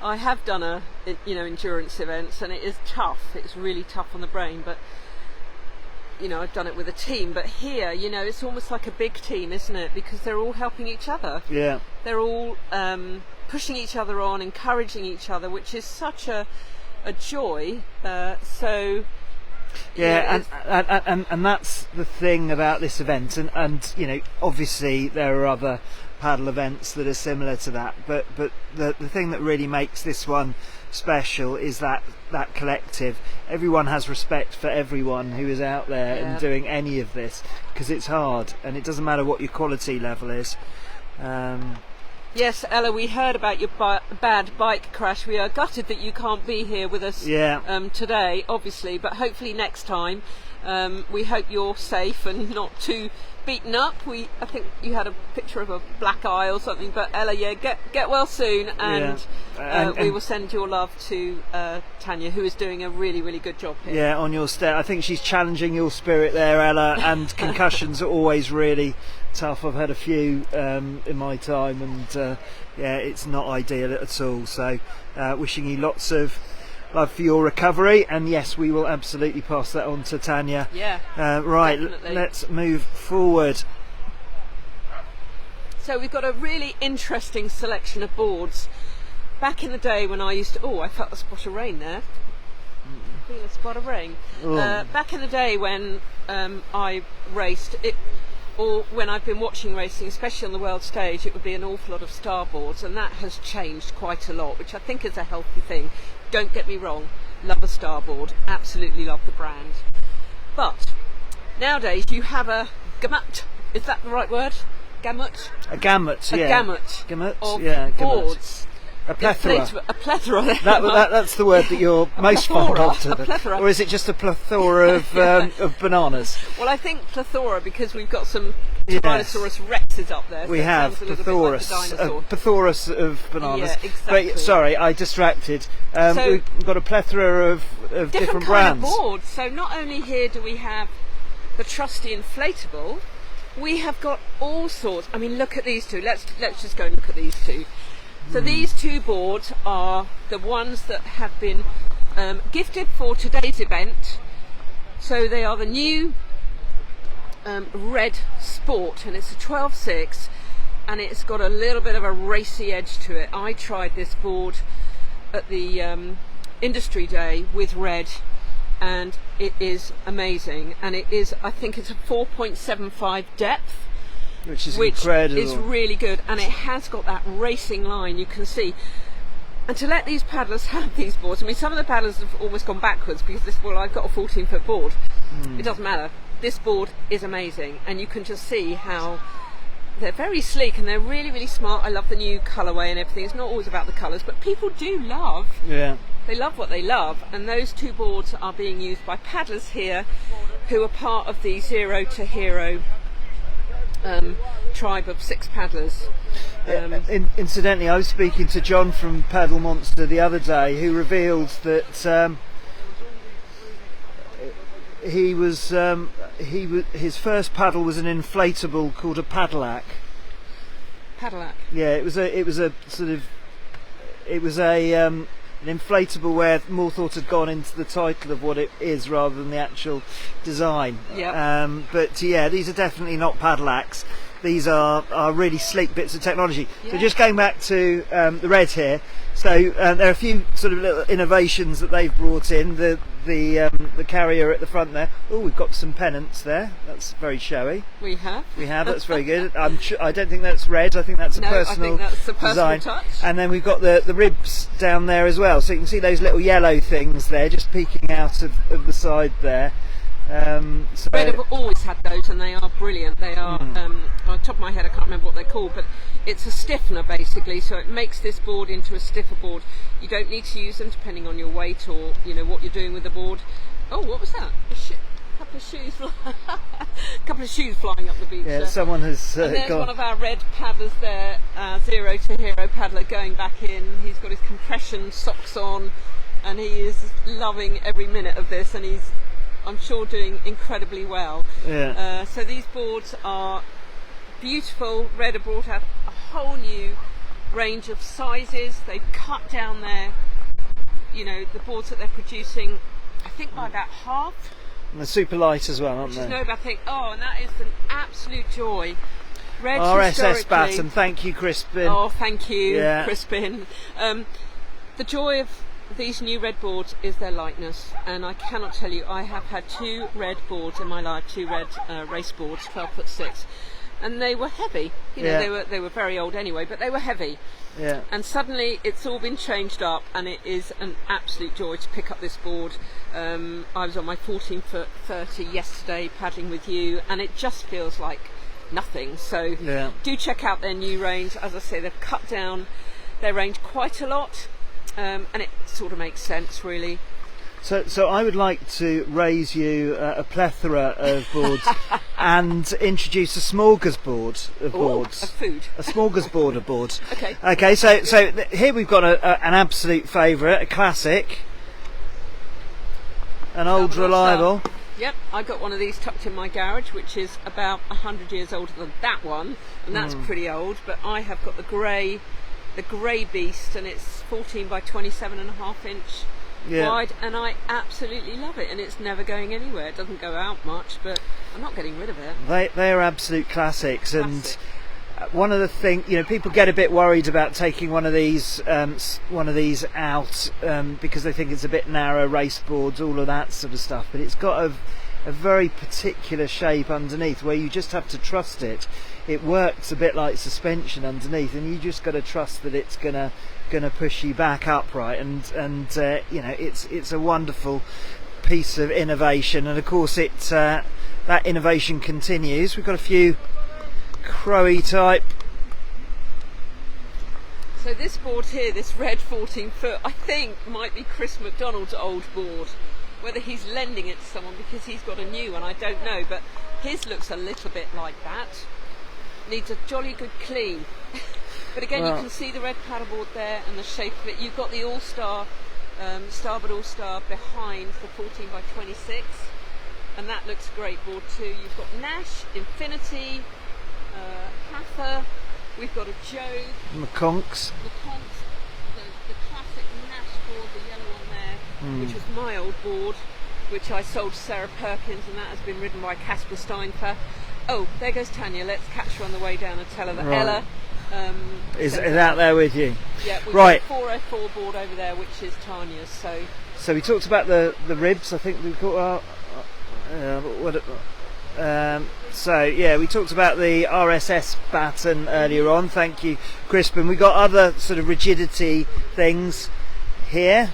I have done endurance events, and it is tough. It's really tough on the brain, but you know, I've done it with a team. But here, you know, it's almost like a big team, isn't it? Because they're all helping each other. Yeah. They're all pushing each other on, encouraging each other, which is such a joy. So. Yeah, and that's the thing about this event, and you know, obviously there are other paddle events that are similar to that, but the thing that really makes this one special is that collective. Everyone has respect for everyone who is out there and doing any of this, because it's hard, and it doesn't matter what your quality level is. Yes, Ella, we heard about your bad bike crash. We are gutted that you can't be here with us today, obviously, but hopefully next time. We hope you're safe and not too beaten up. I think you had a picture of a black eye or something, but Ella, get well soon, and we will send your love to Tanya, who is doing a really, really good job here. Yeah, on your step. I think she's challenging your spirit there, Ella, and concussions are always really tough. I've had a few in my time, and yeah, it's not ideal at all. So wishing you lots of love for your recovery, and yes, we will absolutely pass that on to Tanya. Yeah. Right, definitely. Let's move forward. So we've got a really interesting selection of boards. Back in the day when I used to, I felt a spot of rain there. I feel a spot of rain. Back in the day when I raced, or when I've been watching racing, especially on the world stage, it would be an awful lot of starboards, and that has changed quite a lot, which I think is a healthy thing. Don't get me wrong, love a starboard, absolutely love the brand. But nowadays you have a gamut, is that the right word? Gamut? A gamut, yeah. A gamut, gamut of gamut. boards. A plethora. A plethora. That's the word that you're most fond of. A plethora. Or is it just a plethora of bananas? Well, I think plethora, because we've got some Tyrannosaurus rexes up there. We have plethorus of bananas. Yeah, exactly. But, sorry, I distracted. So we've got a plethora of different brands. Kind of boards. So not only here do we have the trusty inflatable, we have got all sorts. I mean, look at these two. Let's just go and look at these two. So these two boards are the ones that have been gifted for today's event. So they are the new Red Sport, and it's a 12.6, and it's got a little bit of a racy edge to it. I tried this board at the industry day with Red, and it is amazing. And it is, I think it's a 4.75 depth. Which is incredible. It's really good, and it has got that racing line, you can see. And to let these paddlers have these boards, I mean, some of the paddlers have almost gone backwards because I've got a 14-foot board. It doesn't matter. This board is amazing, and you can just see how they're very sleek and they're really, really smart. I love the new colourway and everything. It's not always about the colours, but people do love. Yeah. They love what they love, and those two boards are being used by paddlers here who are part of the Zero to Hero tribe of 6 paddlers. Incidentally, I was speaking to John from Paddle Monster the other day, who revealed that his first paddle was an inflatable called a paddleac. Paddleac. Yeah, it was an inflatable where more thought had gone into the title of what it is rather than the actual design. Yeah. But yeah, these are definitely not paddleacs. These are really sleek bits of technology. Yeah. So just going back to the red here. So there are a few sort of little innovations that they've brought in. The carrier at the front there. Oh, we've got some pennants there. That's very showy. We have. That's very good. I don't think that's red. I think that's a personal I think that's a personal design. touch. And then we've got the ribs down there as well. So you can see those little yellow things there, just peeking out of the side there. So Red have always had those, and they are brilliant. They are, on the top of my head, I can't remember what they're called, but it's a stiffener basically, so it makes this board into a stiffer board. You don't need to use them depending on your weight or what you're doing with the board. Oh, what was that? Couple of shoes flying up the beach. Yeah, there. someone has And there's gone. one of our red paddlers there, Zero to Hero paddler, going back in. He's got his compression socks on, and he is loving every minute of this, and he's, I'm sure, doing incredibly well. Yeah. So these boards are beautiful. Red have brought out a whole new range of sizes. They've cut down the boards that they're producing, I think by about half. And they're super light as well, aren't they? And that is an absolute joy. Red RSS Batten, thank you, Crispin. Oh, thank you, Yeah. Crispin. The joy of these new red boards is their lightness, and I cannot tell you, I have had 2 red boards in my life, 2 red race boards, 12'6", and they were heavy. They were very old anyway, but they were heavy. Yeah. And suddenly it's all been changed up, and it is an absolute joy to pick up this board. I was on my 14-foot 30 yesterday paddling with you, and it just feels like nothing. So do check out their new range. As I say, they've cut down their range quite a lot, and it sort of makes sense, really. So I would like to raise you a plethora of boards and introduce a smorgasbord of boards. A food. A smorgasbord of boards. Okay. Okay. So here we've got an absolute favourite, a classic, an old reliable. Yep, I got one of these tucked in my garage, which is about 100 years older than that one, and that's pretty old. But I have got the grey beast, and it's 14 by 27.5 inch. Wide, and I absolutely love it, and it's never going anywhere. It doesn't go out much, but I'm not getting rid of it. They are absolute classics. And one of the things, people get a bit worried about taking one of these out because they think it's a bit narrow, race boards, all of that sort of stuff. But it's got a very particular shape underneath where you just have to trust it. It works a bit like suspension underneath, and you just got to trust that it's gonna push you back upright, and it's a wonderful piece of innovation. And of course that innovation continues. We've got a few Crowy type. So this board here, this red 14-foot, I think might be Chris McDonald's old board. Whether he's lending it to someone because he's got a new one, I don't know, but his looks a little bit like that. Needs a jolly good clean. But again, you can see the red paddleboard there and the shape of it. You've got the All-Star, Starboard All-Star behind the 14 by 26, and that looks a great board too. You've got Nash, Infinity, Hather, we've got a Joe, McConks, the classic Nash board, the yellow one there, which was my old board, which I sold to Sarah Perkins, and that has been ridden by Casper Steinfer. Oh, there goes Tanya. Let's catch her on the way down and tell her that Ella is out there with you. Yeah, we've right. got a 404 board over there, which is Tanya's. So we talked about the ribs. I think we've got we talked about the RSS Batten earlier on. Thank you, Crispin. We got other sort of rigidity things here.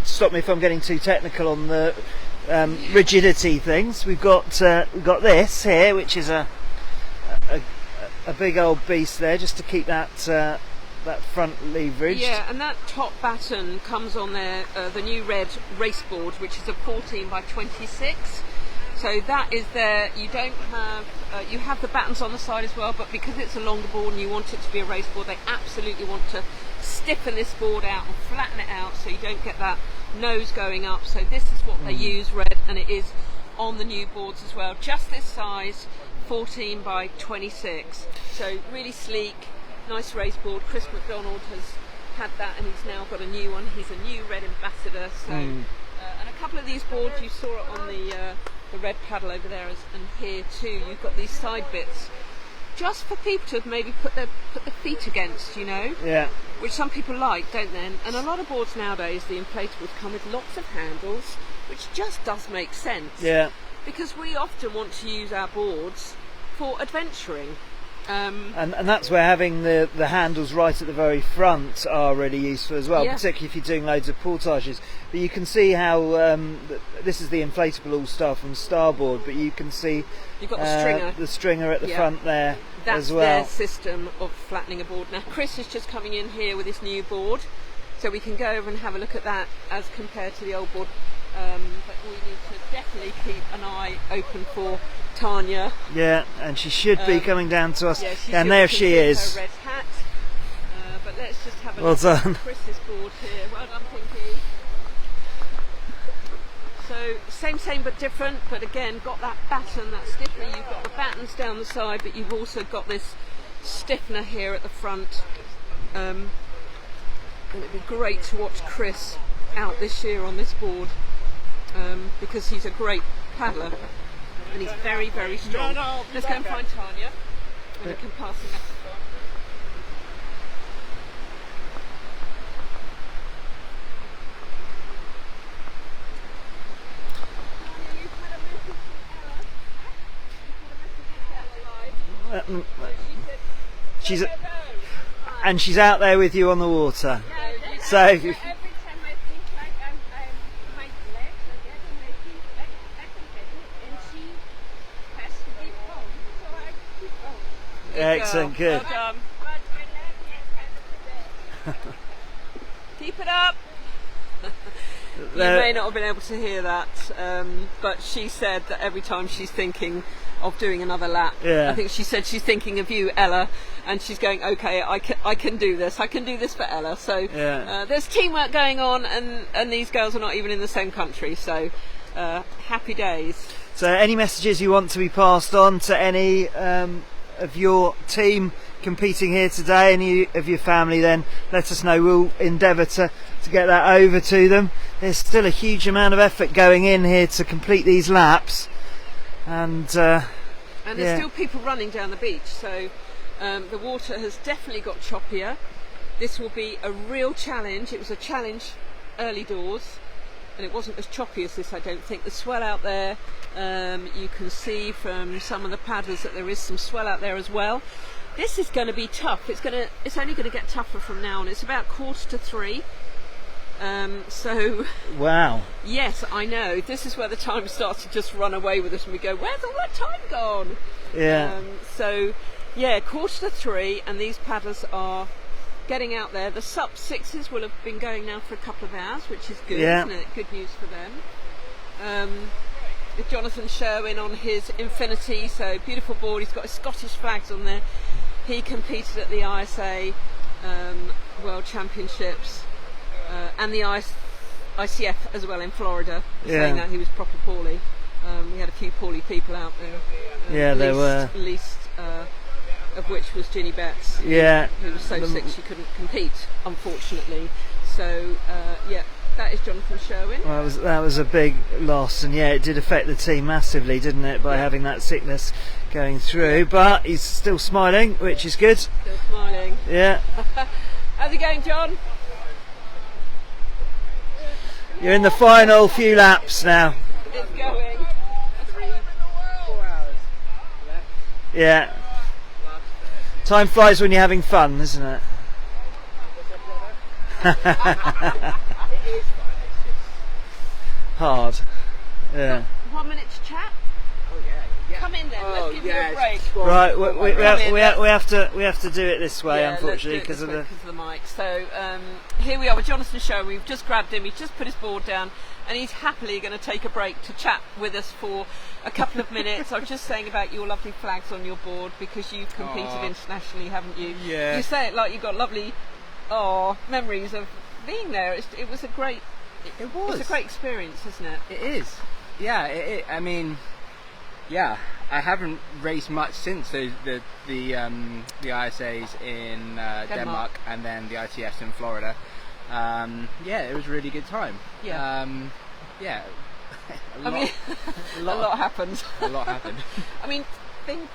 Stop me if I'm getting too technical on the rigidity things. We've got this here, which is a big old beast there, just to keep that front leveraged. Yeah, and that top batten comes on there, the new red race board, which is a 14 by 26. So that is there. You don't have you have the battens on the side as well, but because it's a longer board and you want it to be a race board, they absolutely want to stiffen this board out and flatten it out so you don't get that nose going up. So this is what they use, red, and it is on the new boards as well. Just this size, 14 by 26. So really sleek, nice race board. Chris McDonald has had that, and he's now got a new one. He's a new red ambassador. So and a couple of these boards, you saw it on the red paddle over there, and here too. You've got these side bits, just for people to maybe put their feet against, you know. Yeah. Which some people like, don't they? And a lot of boards nowadays, the inflatables come with lots of handles, which just does make sense. Yeah. Because we often want to use our boards for adventuring. And that's where having the handles right at the very front are really useful as well, particularly if you're doing loads of portages. But you can see how this is the inflatable all-star from Starboard, but you can see you've got the stringer at the front there. That's as well. Their system of flattening a board. Now Chris is just coming in here with his new board, so we can go over and have a look at that as compared to the old board. But we need to definitely keep an eye open for Tanya. Yeah, and she should be coming down to us. Yeah, and there she is. Her red hat. But let's just have a well look done. at Chris's board here. Well done, Pinky. So same but different, but again got that batten, that stiffener. You've got the battens down the side, but you've also got this stiffener here at the front. And it'd be great to watch Chris out this year on this board, because he's a great paddler and he's very, very strong. Let's go and find Tanya and we can pass the message on. She's out there with you on the water. So every time I think like I'm my legs are getting my feet back and she has to be home, so I keep going. Excellent, good. Well done. But my leg is kind of today. Keep it up. You may not have been able to hear that, but she said that every time she's thinking of doing another lap, I think she said she's thinking of you, Ella, and she's going, okay, I can do this. I can do this for Ella. So there's teamwork going on, and these girls are not even in the same country. So happy days. So any messages you want to be passed on to any of your team competing here today, any of your family, then let us know. We'll endeavour to get that over to them. There's still a huge amount of effort going in here to complete these laps, and there's still people running down the beach, so the water has definitely got choppier. This will be a real challenge. It was a challenge early doors and it wasn't as choppy as this, I don't think. The swell out there, you can see from some of the paddlers that there is some swell out there as well. This is going to be tough. It's only going to get tougher from now on. It's about 2:45. So wow. Yes, I know. This is where the time starts to just run away with us, and we go, "Where's all that time gone?" Yeah. So, yeah, 2:45, and these paddlers are getting out there. The SUP 6s will have been going now for a couple of hours, which is good, isn't it? Good news for them. With Jonathan Sherwin on his Infinity, so beautiful board. He's got his Scottish flags on there. He competed at the ISA World Championships and the ICF as well in Florida. Saying that, he was proper poorly. We had a few poorly people out there. There were. Least of which was Ginny Betts. Who was so sick she couldn't compete, unfortunately. So that is Jonathan Sherwin. Well, that was a big loss, and it did affect the team massively, didn't it, by having that sickness going through. But he's still smiling, which is good. Still smiling. Yeah. How's it going, John? You're in the final few laps now. It's going. 4 hours left. Yeah. Time flies when you're having fun, isn't it? It is fun, it's just hard. Yeah. 1 minute to chat. oh yeah. Come in then. Let's give you a break. Right, we have to do it this way, unfortunately, because of the mic. So here we are with Jonathan Sherwin. We've just grabbed him. He's just put his board down, and he's happily going to take a break to chat with us for a couple of minutes. I was just saying about your lovely flags on your board, because you've competed internationally, haven't you? Yeah. You say it like you've got lovely memories of being there. It was a great It was. It's a great experience, isn't it? It is. Yeah. I mean, yeah. I haven't raced much since the ISAs in Denmark and then the ITFs in Florida. Yeah, it was a really good time. Yeah. Yeah. A lot happened. A lot happened. I mean,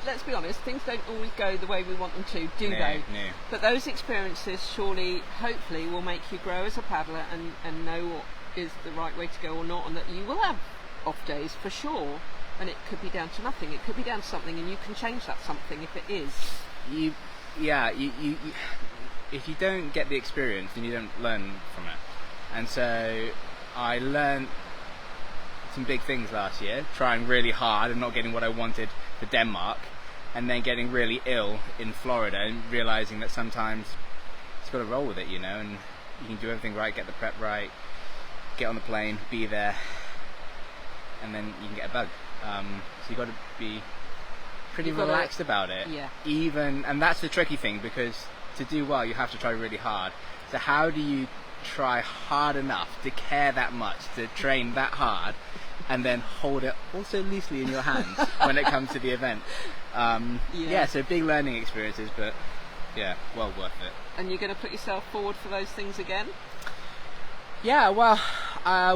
let's be honest, things don't always go the way we want them to, do they? No. But those experiences surely, hopefully, will make you grow as a paddler and know what is the right way to go or not, and that you will have off days for sure. And it could be down to nothing. It could be down to something, and you can change that something if it is. You if you don't get the experience, then you don't learn from it. And so I learned some big things last year, trying really hard and not getting what I wanted for Denmark, and then getting really ill in Florida and realizing that sometimes it's got to roll with it, you know, and you can do everything right, get the prep right, get on the plane, be there, and then you can get a bug. So you got to be pretty relaxed about it. Yeah. And that's the tricky thing, because to do well you have to try really hard. So how do you try hard enough to care that much, to train that hard, and then hold it also loosely in your hands when it comes to the event? So big learning experiences, but yeah, well worth it. And you're going to put yourself forward for those things again? Yeah, well,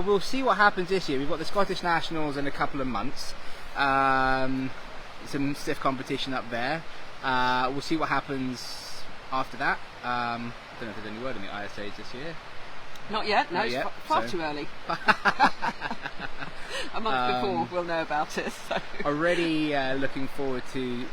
we'll see what happens this year. We've got the Scottish Nationals in a couple of months. Some stiff competition up there. We'll see what happens after that. I don't know if there's any word on the ISAs this year. Not yet, no, Not it's yet, far so. too early. A month before we'll know about it. So. Already looking forward to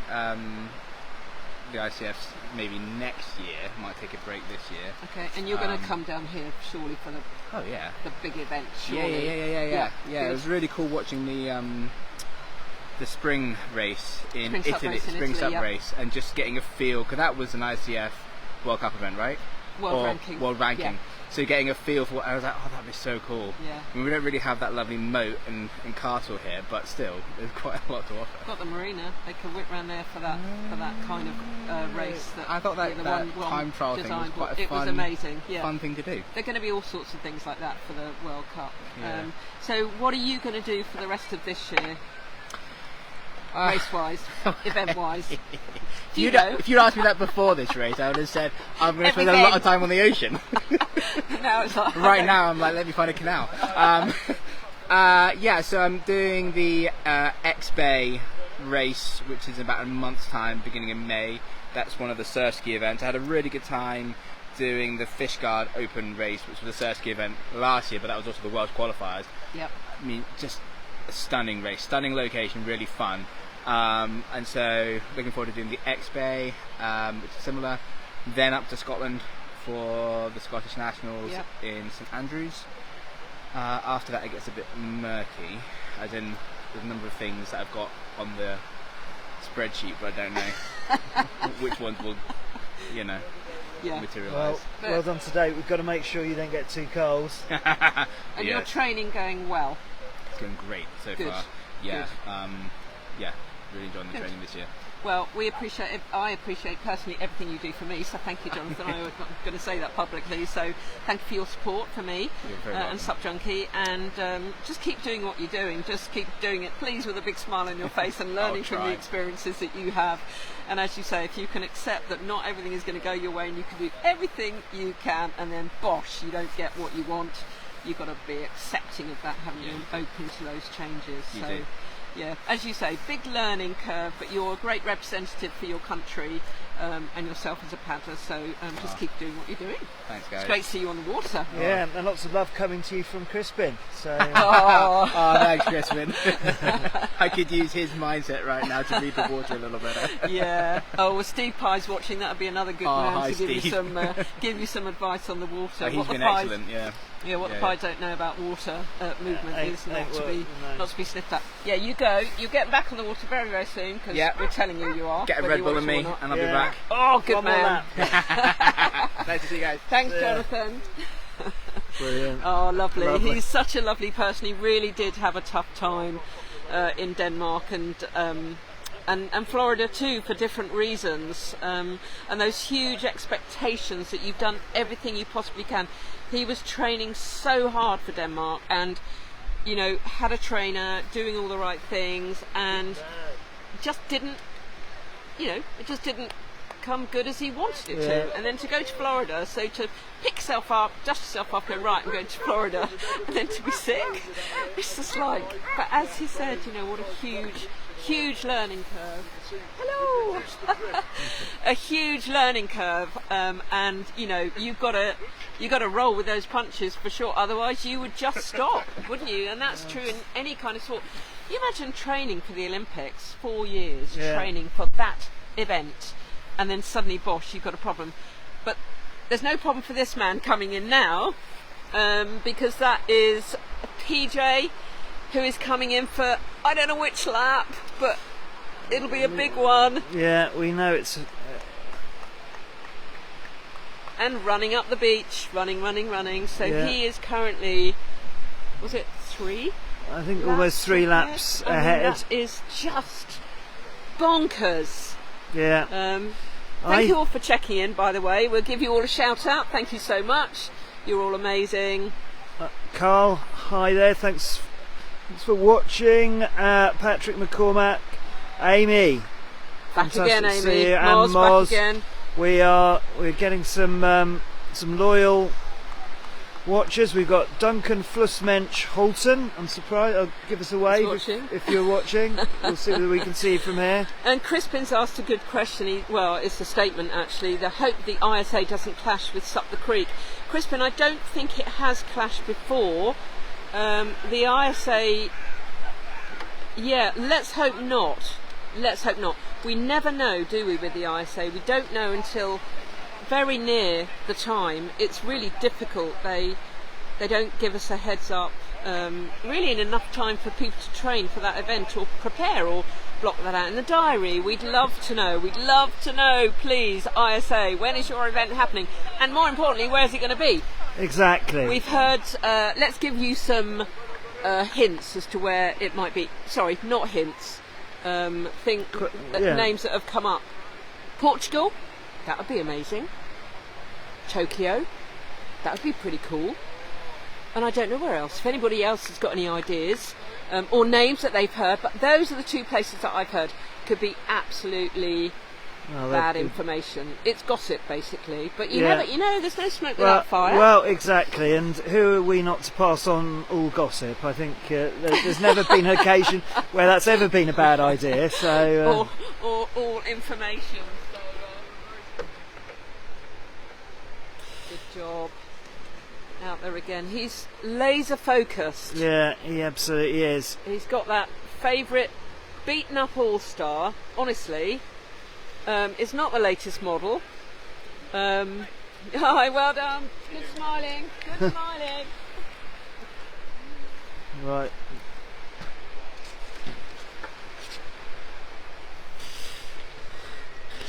the ICFs maybe next year. Might take a break this year. Okay, and you're going to come down here surely for the the big event. Surely. Yeah. It was really cool watching the spring race in Italy, spring SUP race, and just getting a feel, because that was an ICF World Cup event, right? World ranking. Yeah. So getting a feel for what, I was like, oh, that'd be so cool. Yeah. I mean, we don't really have that lovely moat and castle here, but still, there's quite a lot to offer. Got the marina. They could whip round there for that kind of race. I thought that time trial thing was quite a It was fun, amazing. Yeah. fun thing to do. There are going to be all sorts of things like that for the World Cup. Yeah. So what are you going to do for the rest of this year? Race-wise, event-wise. If you'd asked me that before this race, I would have said I'm going to spend a lot of time on the ocean. Now it's like right now, I'm like, let me find a canal. So I'm doing the X-Bay race, which is about a month's time, beginning in May. That's one of the surf ski events. I had a really good time doing the Fishguard Open race, which was a surf ski event last year, but that was also the World Qualifiers. Yep. I mean, just a stunning race, stunning location, really fun. And so looking forward to doing the X-Bay, which is similar. Then up to Scotland for the Scottish Nationals in St Andrews. After that it gets a bit murky, as in there's a number of things that I've got on the spreadsheet, but I don't know which ones will, materialise. Well done today. We've got to make sure you don't get too cold. And your training going well? It's going great so far. Yeah. Really enjoying the training this year. Well, I appreciate personally everything you do for me, so thank you, Jonathan. I'm not going to say that publicly, so thank you for your support for me and SUPjunkie, and just keep doing what you're doing. Just keep doing it, please, with a big smile on your face and learning from the experiences that you have. And as you say, if you can accept that not everything is going to go your way and you can do everything you can, and then bosh, you don't get what you want, you've got to be accepting of that, haven't you, and open to those changes. You do. Yeah, as you say, big learning curve, but you're a great representative for your country and yourself as a paddler, so just keep doing what you're doing. Thanks, guys. It's great to see you on the water. Yeah, and lots of love coming to you from Crispin. So. Thanks, Crispin. I could use his mindset right now to read the water a little better. Yeah. Oh, well, Steve Pye's watching. That would be another good man to give you some advice on the water. Oh, he's been excellent, yeah. Yeah, what the Pies don't know about water movement is not to be sniffed at. Yeah, you go. You're getting back on the water very, very soon, because we're telling you are. Get a Red Bull and me, and I'll be back. Oh, good man. Nice to see you guys. Thanks, Jonathan. Brilliant. Oh, lovely. He's such a lovely person. He really did have a tough time in Denmark, and and Florida too, for different reasons, and those huge expectations that you've done everything you possibly can. He was training so hard for Denmark, and had a trainer doing all the right things, and just didn't, it just didn't come good as he wanted it to. And then to go to Florida, so to pick yourself up, dust yourself up, go, right, I'm going to Florida, and then to be sick, it's just like, but as he said, what a huge learning curve. Hello. A huge learning curve, and you've got to roll with those punches for sure, otherwise you would just stop, wouldn't you? And that's true in any kind of sport. You imagine training for the Olympics, 4 years training for that event, and then suddenly, bosh, you've got a problem. But there's no problem for this man coming in now, because that is PJ, who is coming in for, I don't know which lap, but it'll be a big one. Yeah, we know it's... And running up the beach, running. So he is currently, was it 3? I think almost 3 laps ahead. That is just bonkers. Yeah. Thank you all for checking in, by the way. We'll give you all a shout out. Thank you so much. You're all amazing. Carl, hi there. Thanks for watching. Patrick McCormack, Amy. Back again, Amy. To see you. Moz, and Moz. back again. We're getting some loyal watchers. We've got Duncan Flussmensch Holton. I'm surprised. I'll give us a wave if you're watching. We'll see whether we can see you from here. And Crispin's asked a good question. It's a statement actually. The hope the ISA doesn't clash with Sup the Creek. Crispin, I don't think it has clashed before. The ISA, let's hope not. Let's hope not. We never know, do we, with the ISA? We don't know until very near the time. It's really difficult. They don't give us a heads up really in enough time for people to train for that event or prepare or block that out in the diary. We'd love to know, please, ISA, when is your event happening? And more importantly, where's it going to be? Exactly. We've heard, let's give you some hints as to where it might be. Sorry, not hints. Names that have come up. Portugal, that would be amazing. Tokyo, that would be pretty cool. And I don't know where else. If anybody else has got any ideas or names that they've heard, but those are the 2 places that I've heard could be absolutely bad information. It's gossip basically, but you never, there's no smoke without fire. Well, exactly. And who are we not to pass on all gossip? I think there's never been an occasion where that's ever been a bad idea. So or all information. So, good job. Out there again. He's laser focused. Yeah, he absolutely is. He's got that favourite beaten up all-star. Honestly, it's not the latest model. Hi, well done. Good smiling. Right.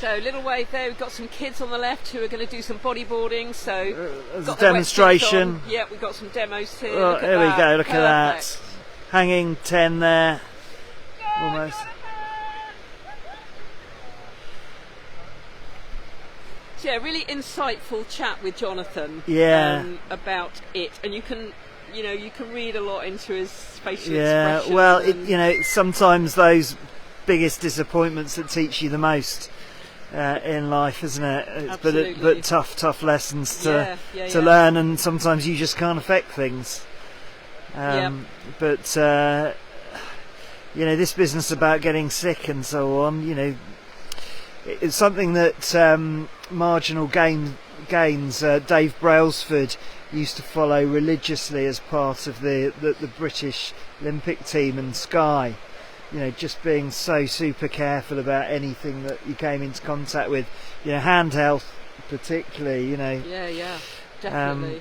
So, little wave there. We've got some kids on the left who are going to do some bodyboarding. So, there's a demonstration. Yeah, we've got some demos here. Oh, here we go. Look at that. Hanging 10 there. Almost. So, yeah, really insightful chat with Jonathan. Yeah. About it, and you can read a lot into his facial expressions. Yeah. Well, sometimes those biggest disappointments that teach you the most. In life, isn't it? But tough lessons to learn, and sometimes you just can't affect things. But this business about getting sick and so on, it's something that Marginal Gains, Dave Brailsford used to follow religiously as part of the British Olympic team and Sky. Just being so super careful about anything that you came into contact with, hand health particularly, Yeah, definitely.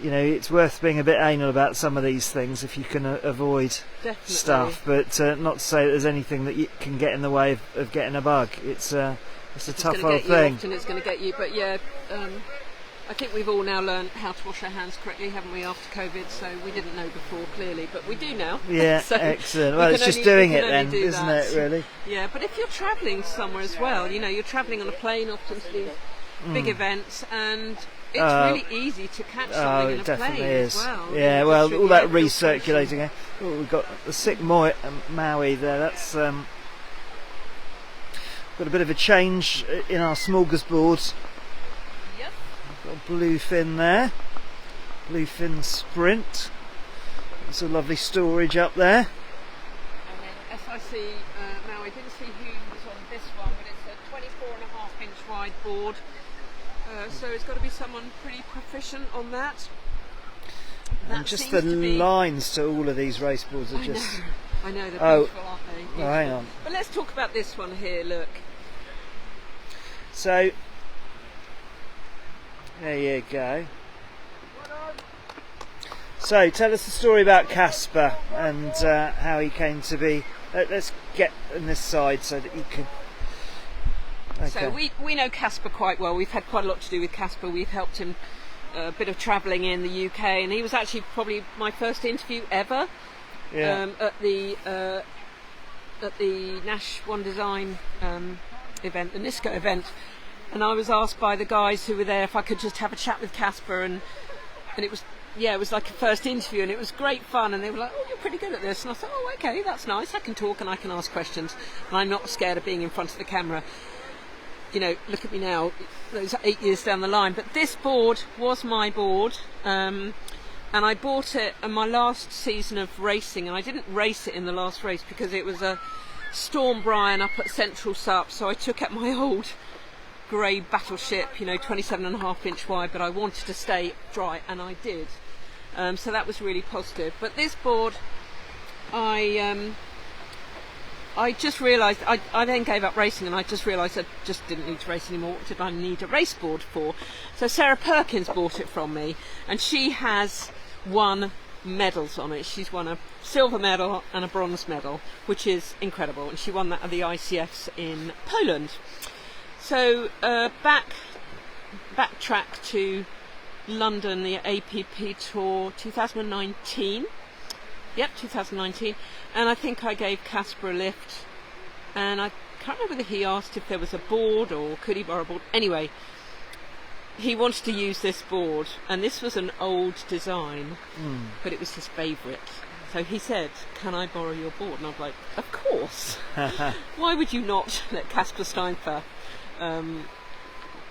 It's worth being a bit anal about some of these things if you can avoid stuff, but not to say that there's anything that you can get in the way of getting a bug. It's a tough old thing. Often it's going to get you, but I think we've all now learned how to wash our hands correctly, haven't we, after COVID? So we didn't know before, clearly, but we do now. Yeah, So excellent. we Well, can it's just only- doing we it can only then, do isn't that. it, really? Yeah, but if you're travelling somewhere as well, you know, you're travelling on a plane often to these big events, and it's really easy to catch Oh, something in it a definitely plane is. as well. Yeah, Just well, through all the that air filtration. recirculating. Oh, we've got the sick Maui there. That's got a bit of a change in our smorgasbord. Yep. Got a bluefin there. Bluefin Sprint. It's a lovely storage up there. And then SIC, now I didn't see who was on this one, but it's a 24.5-inch wide board. So it's got to be someone pretty proficient on that. And just the lines to all of these race boards are just... I know, they're Oh. beautiful, aren't they? Oh, Beautiful. hang on. But let's talk about this one here, look. So, there you go. So, tell us the story about Casper and how he came to be. Let's get on this side so that you can. Okay. So we know Casper quite well. We've had quite a lot to do with Casper. We've helped him a bit of travelling in the UK, and he was actually probably my first interview ever at the Nash One Design event, the NISCO event. And I was asked by the guys who were there if I could just have a chat with Casper, and it was like a first interview, and it was great fun. And they were like, "Oh, you're pretty good at this," and I thought, "Oh, okay, that's nice. I can talk and I can ask questions, and I'm not scared of being in front of the camera." You know, look at me now, those 8 years down the line. But this board was my board, and I bought it in my last season of racing, and I didn't race it in the last race because it was a Storm Brian up at Central SUP, so I took out my old grey battleship, you know, 27.5-inch wide, but I wanted to stay dry, and I did. So that was really positive. But this board, I just realised, I then gave up racing, and I just realised I just didn't need to race anymore. What did I need a race board for? So Sarah Perkins bought it from me, and she has won medals on it. She's won a silver medal and a bronze medal, which is incredible, and she won that at the ICFs in Poland. So backtrack to London, the APP Tour 2019. Yep, 2019. And I think I gave Casper a lift, and I can't remember whether he asked if there was a board or could he borrow a board. Anyway, he wanted to use this board, and this was an old design, but it was his favourite. So he said, "Can I borrow your board?" And I was like, "Of course." Why would you not let Casper Steinfer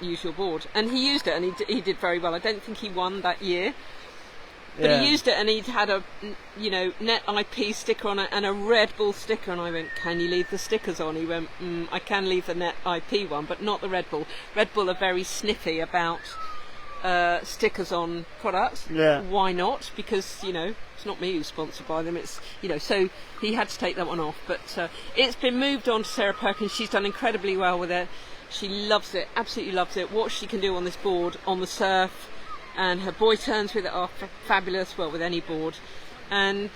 use your board? And he used it, and he did very well. I don't think he won that year, but he used it, and he'd had a, you know, Net IP sticker on it and a Red Bull sticker, and I went, "Can you leave the stickers on?" He went, "I can leave the Net IP one, but not the Red Bull. Red Bull are very sniffy about stickers on products." Yeah. Why not? Because, you know, it's not me who's sponsored by them. It's, you know, so he had to take that one off. But it's been moved on to Sarah Perkins. She's done incredibly well with it. She loves it, absolutely loves it. What she can do on this board, on the surf, and her boy turns with it are fabulous, well, with any board. And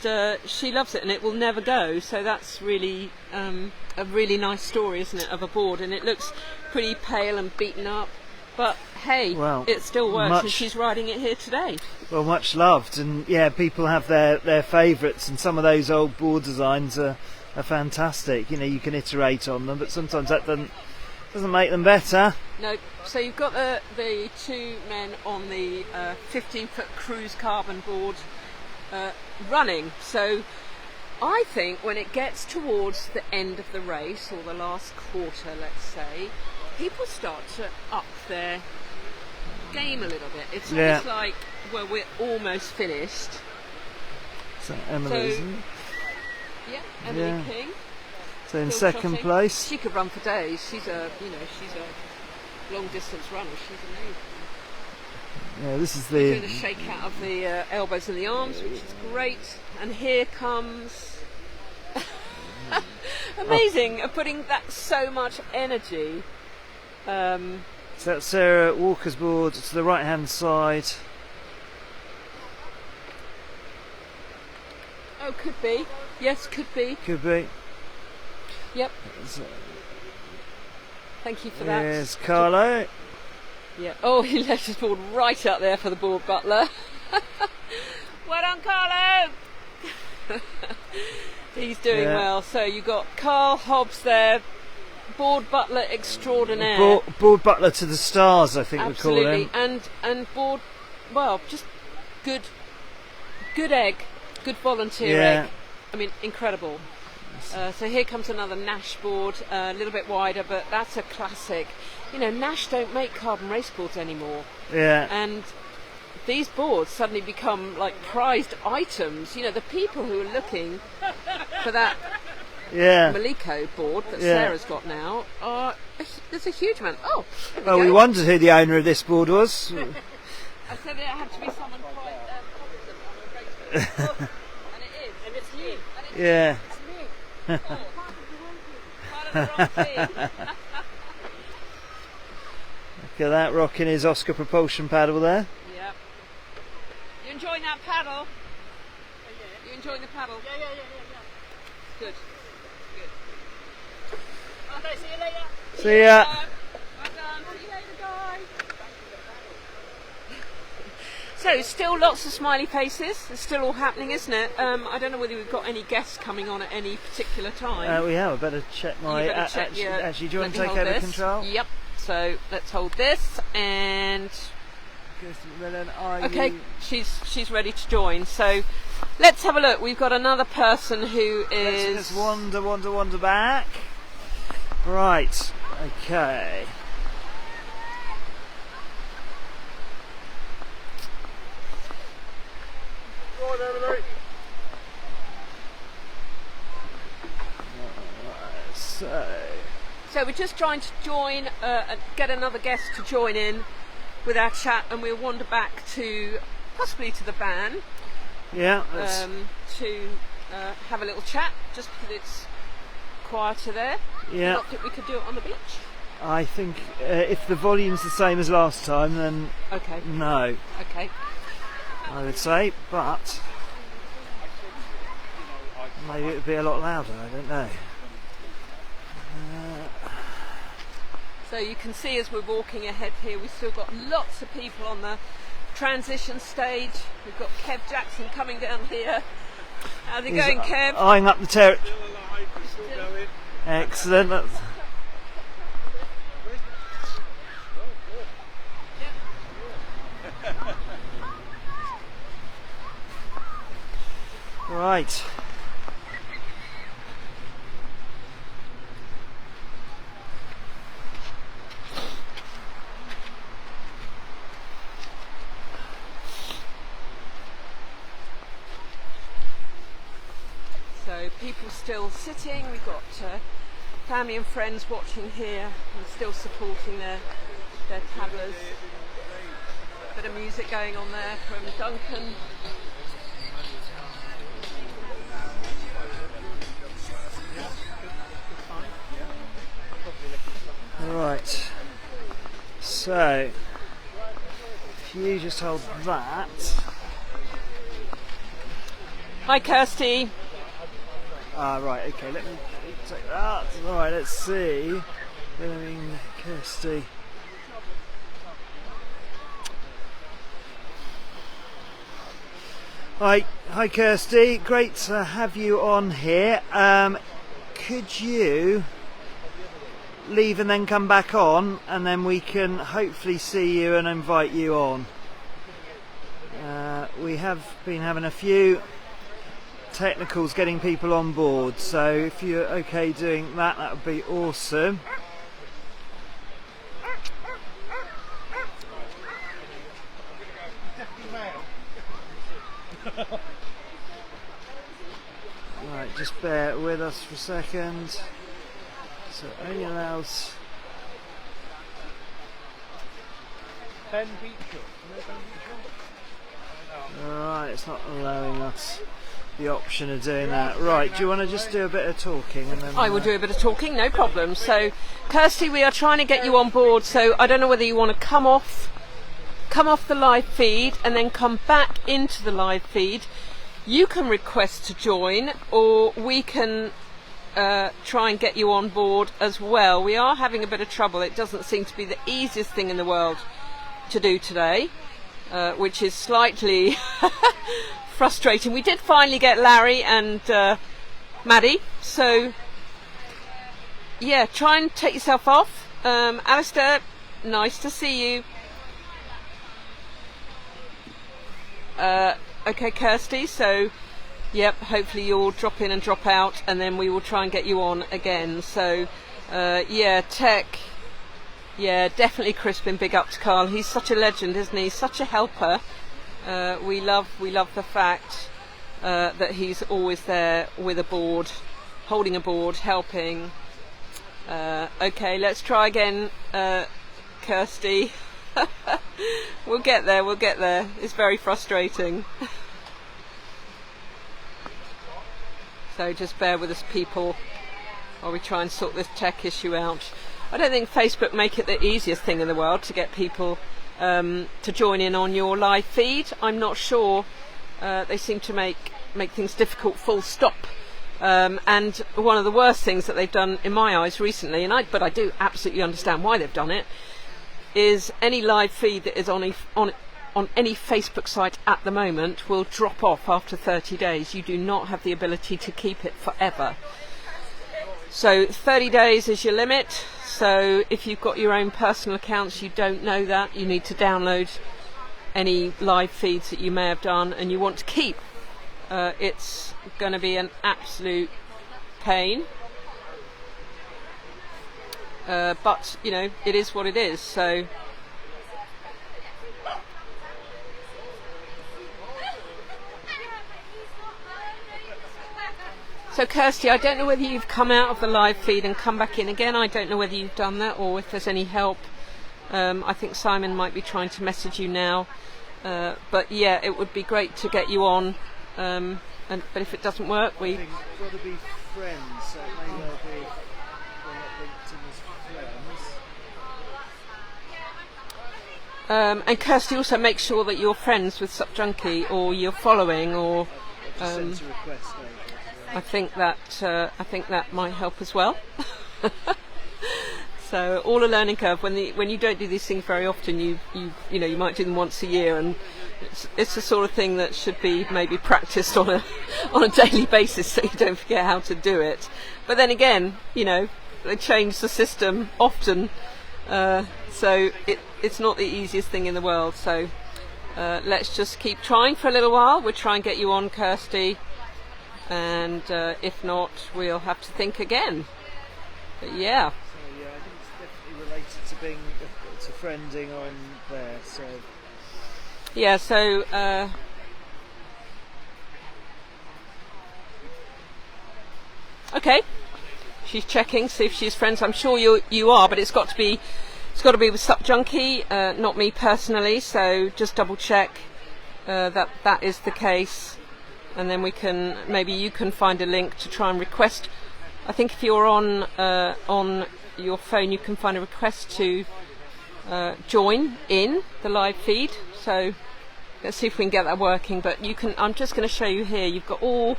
she loves it, and it will never go. So that's really a really nice story, isn't it, of a board. And it looks pretty pale and beaten up, but hey, Well, it still works, and she's riding it here today. Well, much loved, and yeah, people have their favourites, and some of those old board designs are fantastic. You know, you can iterate on them, but sometimes that doesn't make them better. No, so you've got the two men on the 15-foot cruise carbon board running. So I think when it gets towards the end of the race, or the last quarter, let's say, people start to up their game a little bit. It's almost like, well, we're almost finished. So Emily, isn't it? Yeah, Emily King. So in Still second trotting. place. She could run for days. She's a long distance runner. She's amazing. Yeah, this is Doing the. a shake out of the elbows and the arms, which is great. And here comes amazing at putting that so much energy. So that's Sarah Walker's board to the right hand side. Oh, could be. Yes, could be. Could be. Yep. So, Thank you for that. here's Carlo. Yeah. Oh, he left his board right up there for the board butler. Well done, Carlo. He's doing well. So you've got Carl Hobbs there, board butler extraordinaire. Board butler to the stars, I think we call him. And board, well, just good egg, good volunteer egg. I mean, incredible. So here comes another Nash board, a little bit wider, but that's a classic. You know, Nash don't make carbon race boards anymore. Yeah. And these boards suddenly become like prized items. You know, the people who are looking for that Maliko board that Sarah's got now there's a huge amount. Oh, we wondered who the owner of this board was. I said it had to be someone quite confident. And it is. And it's you. Yeah. It's me. Part of the wrong team. Look at that, rocking his Oscar propulsion paddle there. Yep. You enjoying that paddle? You enjoying the paddle? Yeah. Good. Okay, see you later. See ya. Well done. See you later, guys. So, still lots of smiley faces. It's still all happening, isn't it? I don't know whether we've got any guests coming on at any particular time. We have. I better check my. Actually, do you want to take over control? Yep. So let's hold this, and okay, she's ready to join. So let's have a look. We've got another person who is. Let's wander back. Right. Okay. So we're just trying to join, get another guest to join in with our chat, and we'll wander back to possibly to the van. Yeah. To have a little chat, just because it's quieter there. Yeah. Not that we could do it on the beach. I think if the volume's the same as last time, then no. Okay. I would say, but maybe it would be a lot louder. I don't know. So you can see as we're walking ahead here, we've still got lots of people on the transition stage. We've got Kev Jackson coming down here. How's it going, Kev? Eyeing up the terrace. Excellent. Right. So people still sitting, we've got family and friends watching here and still supporting their paddlers. Bit of music going on there from Duncan. Right. So if you just hold that. Hi, Kirsty. Right, okay, let me take that. Alright, let's see. Kirsty. Hi Kirsty, great to have you on here. Could you leave and then come back on, and then we can hopefully see you and invite you on. We have been having a few technicals getting people on board, so if you're okay doing that, that would be awesome. Right, just bear with us for a second. So it only allows 10 feet. Alright, it's not allowing us the option of doing that. Right, do you want to just do a bit of talking? And then I will do a bit of talking, no problem. So, Kirsty, we are trying to get you on board, so I don't know whether you want to come off the live feed and then come back into the live feed. You can request to join, or we can try and get you on board as well. We are having a bit of trouble. It doesn't seem to be the easiest thing in the world to do today, which is slightly frustrating. We did finally get Larry and Maddie, so yeah, try and take yourself off. Alistair, nice to see you. Okay, Kirsty, so yep, hopefully you'll drop in and drop out, and then we will try and get you on again. So yeah, Tech, yeah, definitely Crispin, big up to Carl. He's such a legend, isn't he? Such a helper. We love the fact that he's always there with a board, holding a board, helping. Okay, let's try again, Kirsty. We'll get there, we'll get there. It's very frustrating. So just bear with us, people, while we try and sort this tech issue out. I don't think Facebook make it the easiest thing in the world to get people to join in on your live feed. I'm not sure. They seem to make things difficult, full stop. And one of the worst things that they've done in my eyes recently, but I do absolutely understand why they've done it, is any live feed that is on any Facebook site at the moment will drop off after 30 days. You do not have the ability to keep it forever. So 30 days is your limit. So if you've got your own personal accounts, you don't know that, you need to download any live feeds that you may have done and you want to keep. It's going to be an absolute pain. But you know, it is what it is. So Kirsty, I don't know whether you've come out of the live feed and come back in again. I don't know whether you've done that or if there's any help. I think Simon might be trying to message you now. But yeah, it would be great to get you on. But if it doesn't work, we've got to be friends, so it may well be we're not linked in as friends. And Kirsty, also make sure that you're friends with SUPjunkie or you're following, or Send a request over. I think that might help as well. So all a learning curve. When you don't do these things very often, you know you might do them once a year, and it's the sort of thing that should be maybe practiced on a daily basis, so you don't forget how to do it. But then again, you know, they change the system often, so it's not the easiest thing in the world. So let's just keep trying for a little while. We'll try and get you on, Kirsty, and if not, we'll have to think again. But yeah. So yeah, I think it's definitely related to friending on there. So yeah, so okay, she's checking, see if she's friends. I'm sure you are, but it's got to be with SUPjunkie, not me personally. So just double check that is the case, and then maybe you can find a link to try and request. I think if you're on your phone, you can find a request to join in the live feed. So let's see if we can get that working. But you can. I'm just going to show you here. You've got all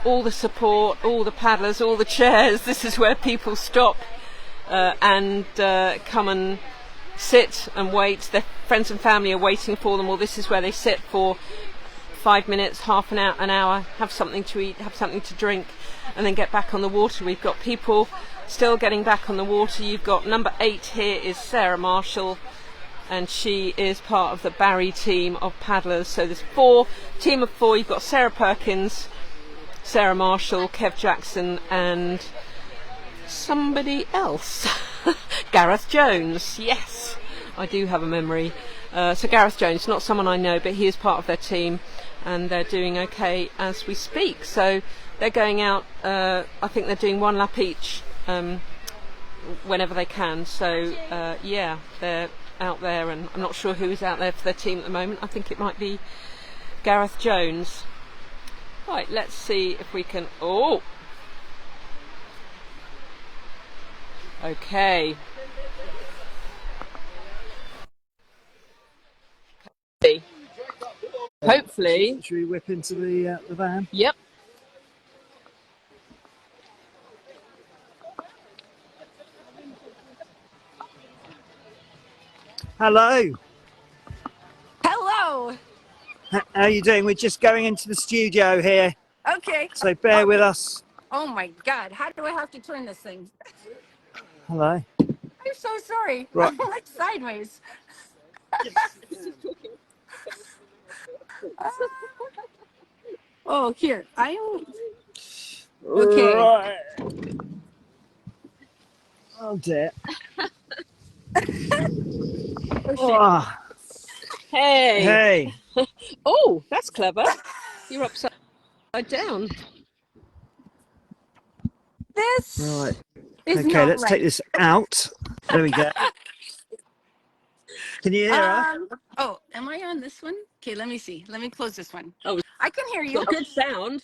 the support, all the paddlers, all the chairs. This is where people stop and come and sit and wait. Their friends and family are waiting for them, or this is where they sit for 5 minutes, half an hour, have something to eat, have something to drink, and then get back on the water. We've got people still getting back on the water. You've got number 8 here is Sarah Marshall, and she is part of the Barry team of paddlers. So there's team of 4. You've got Sarah Perkins, Sarah Marshall, Kev Jackson, and somebody else. Gareth Jones. Yes, I do have a memory. So Gareth Jones, not someone I know, but he is part of their team, and they're doing okay as we speak. So they're going out, I think they're doing 1 lap each whenever they can. So yeah, they're out there, and I'm not sure who is out there for their team at the moment. I think it might be Gareth Jones. Right, let's see if we can... Oh! Okay. Hopefully. Should we whip into the van? Yep. Hello. How are you doing? We're just going into the studio here, Okay. so bear with us. Oh my God. How do I have to turn this thing? Hello. I'm so sorry. Right. I'm like sideways. Oh, here. Okay. Right. Oh dear. Oh, Hey. hey. Oh, that's clever. You're upside down. This Right. is Okay, not let's take right. this out. There we go. Can you hear us? Oh, am I on this one? Okay, let me see. Let me close this one. Oh, I can hear we've you. got good sound.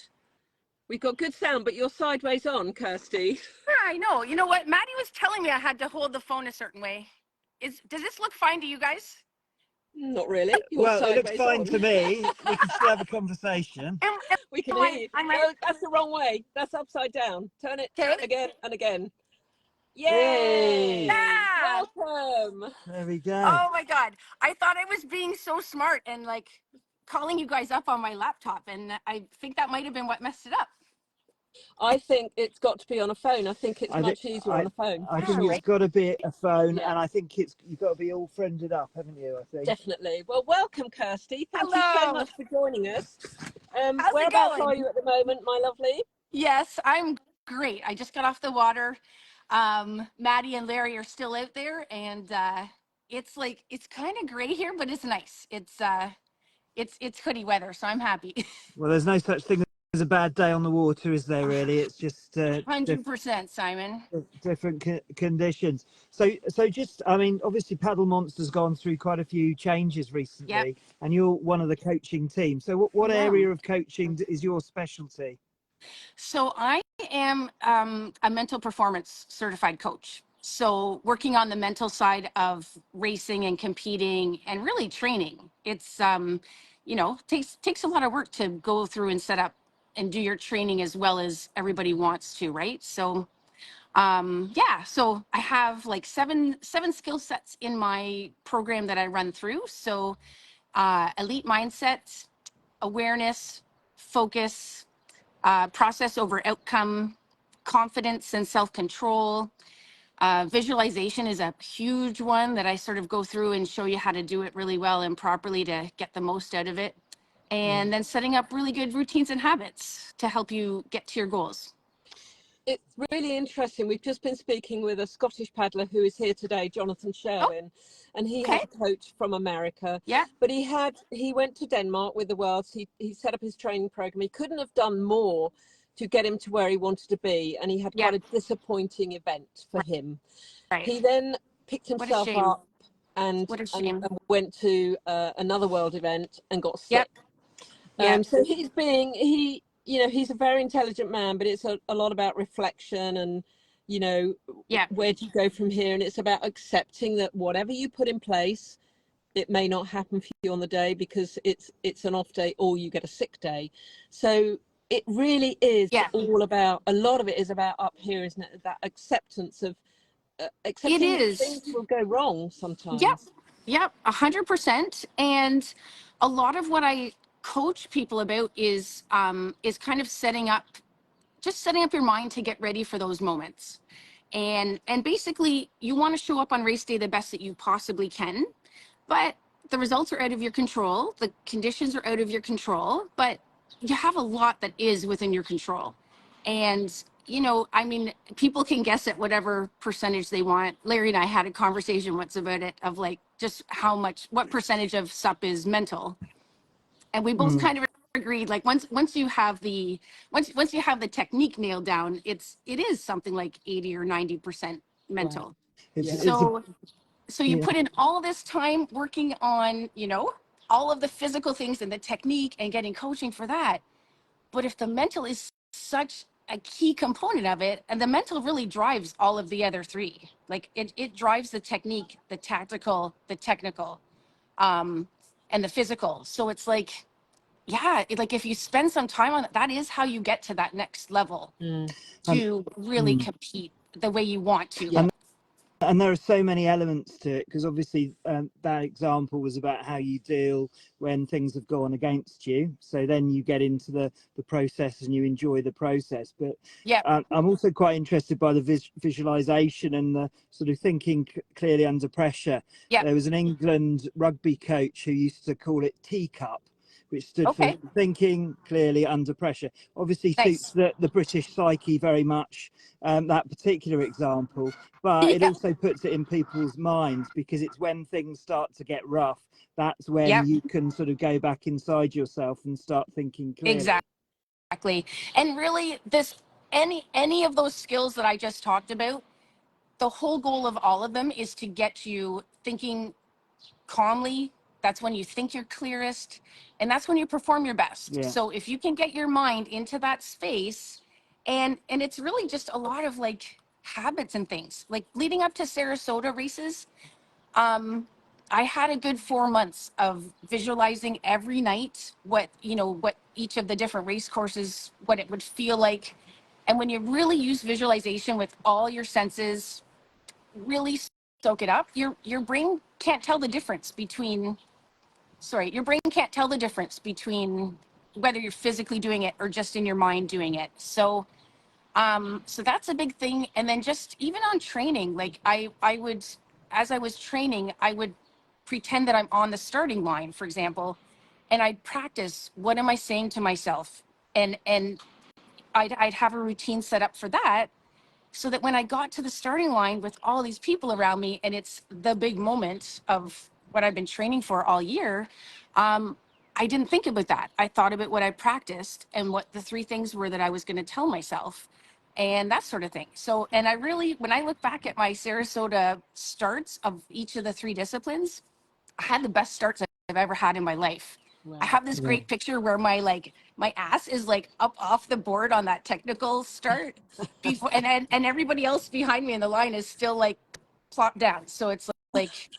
We've got good sound, but you're sideways on, Kirsty. Yeah, I know. You know what? Maddie was telling me I had to hold the phone a certain way. Does this look fine to you guys? Not really. You're Well, it looks sideways fine on. to me. We can still have a conversation. We can hear you. No, that's the wrong way. That's upside down. Turn it again and again. Yay! Yeah. Welcome. There we go. Oh my God. I thought I was being so smart and like calling you guys up on my laptop, and I think that might have been what messed it up. I think it's got to be on a phone. I think it's much easier on a phone. I think it's got to be a phone, and I think you've got to be all friended up, haven't you? I think. Definitely. Well, welcome, Kirsty. Thank you so much for joining us. How's Whereabouts it going? are you at the moment, my lovely? Yes, I'm great. I just got off the water. Maddie and Larry are still out there, and it's kind of gray here, but it's nice. It's hoodie weather, so I'm happy. Well, there's no such thing as a bad day on the water, is there? Really, it's just 100%, Simon. different conditions. So just, I mean, obviously, Paddle Monster's gone through quite a few changes recently, and you're one of the coaching team. So, what area of coaching is your specialty? So I am a mental performance certified coach. So working on the mental side of racing and competing and really training. It's takes a lot of work to go through and set up and do your training as well as everybody wants to, right? So so I have like seven skill sets in my program that I run through. So elite mindset, awareness, focus, process over outcome, confidence and self-control. Visualization is a huge one that I sort of go through and show you how to do it really well and properly to get the most out of it. And then setting up really good routines and habits to help you get to your goals. It's really interesting. We've just been speaking with a Scottish paddler who is here today, Jonathan Sherwin, and he has a coach from America. Yeah. But he went to Denmark with the Worlds. He set up his training program. He couldn't have done more to get him to where he wanted to be, and he had quite a disappointing event for him. Right. He then picked himself up and went to another world event and got sick. So he's a very intelligent man, but it's a lot about reflection and, where do you go from here? And it's about accepting that whatever you put in place, it may not happen for you on the day because it's an off day or you get a sick day. So it really is all about, a lot of it is about up here, isn't it? That acceptance of accepting that things will go wrong sometimes. Yep, 100%. And a lot of what I coach people about is kind of setting up your mind to get ready for those moments. And basically you want to show up on race day the best that you possibly can, but the results are out of your control. The conditions are out of your control, but you have a lot that is within your control. And people can guess at whatever percentage they want. Larry and I had a conversation once about it, of like just what percentage of SUP is mental. And we both kind of agreed, like once you have the technique nailed down, it is something like 80 or 90% mental. Right. So you put in all this time working on, all of the physical things and the technique and getting coaching for that. But if the mental is such a key component of it, and the mental really drives all of the other three, like it drives the technique, the tactical, the technical, and the physical. So it's like, like if you spend some time on it, that is how you get to that next level to really compete the way you want to. And there are so many elements to it, because obviously that example was about how you deal when things have gone against you. So then you get into the process and you enjoy the process. But Yeah. I'm also quite interested by the visualization and the sort of thinking clearly under pressure. Yeah. There was an England rugby coach who used to call it teacup, which stood for Okay. thinking clearly under pressure. Obviously suits Nice. the British psyche very much, that particular example, but it Yeah. also puts it in people's minds, because it's when things start to get rough, that's when Yeah. you can sort of go back inside yourself and start thinking clearly. Exactly. And really, any of those skills that I just talked about, the whole goal of all of them is to get you thinking calmly. That's when you think you're clearest, and that's when you perform your best. Yeah. So if you can get your mind into that space, and it's really just a lot of like habits and things. Like leading up to Sarasota races, I had a good 4 months of visualizing every night what each of the different race courses, what it would feel like. And when you really use visualization with all your senses, really soak it up, your brain can't tell the difference between whether you're physically doing it or just in your mind doing it. So so that's a big thing. And then just even on training, like I would, as I was training, I would pretend that I'm on the starting line, for example, and I'd practice, what am I saying to myself? And I'd have a routine set up for that, so that when I got to the starting line with all these people around me, and it's the big moment of what I've been training for all year, I didn't think about that. I thought about what I practiced and what the 3 things were that I was going to tell myself, and that sort of thing. So, and I really, when I look back at my Sarasota starts of each of the 3 disciplines, I had the best starts I've ever had in my life. Wow. I have this great picture where my ass is like up off the board on that technical start before, and everybody else behind me in the line is still like plopped down. So it's like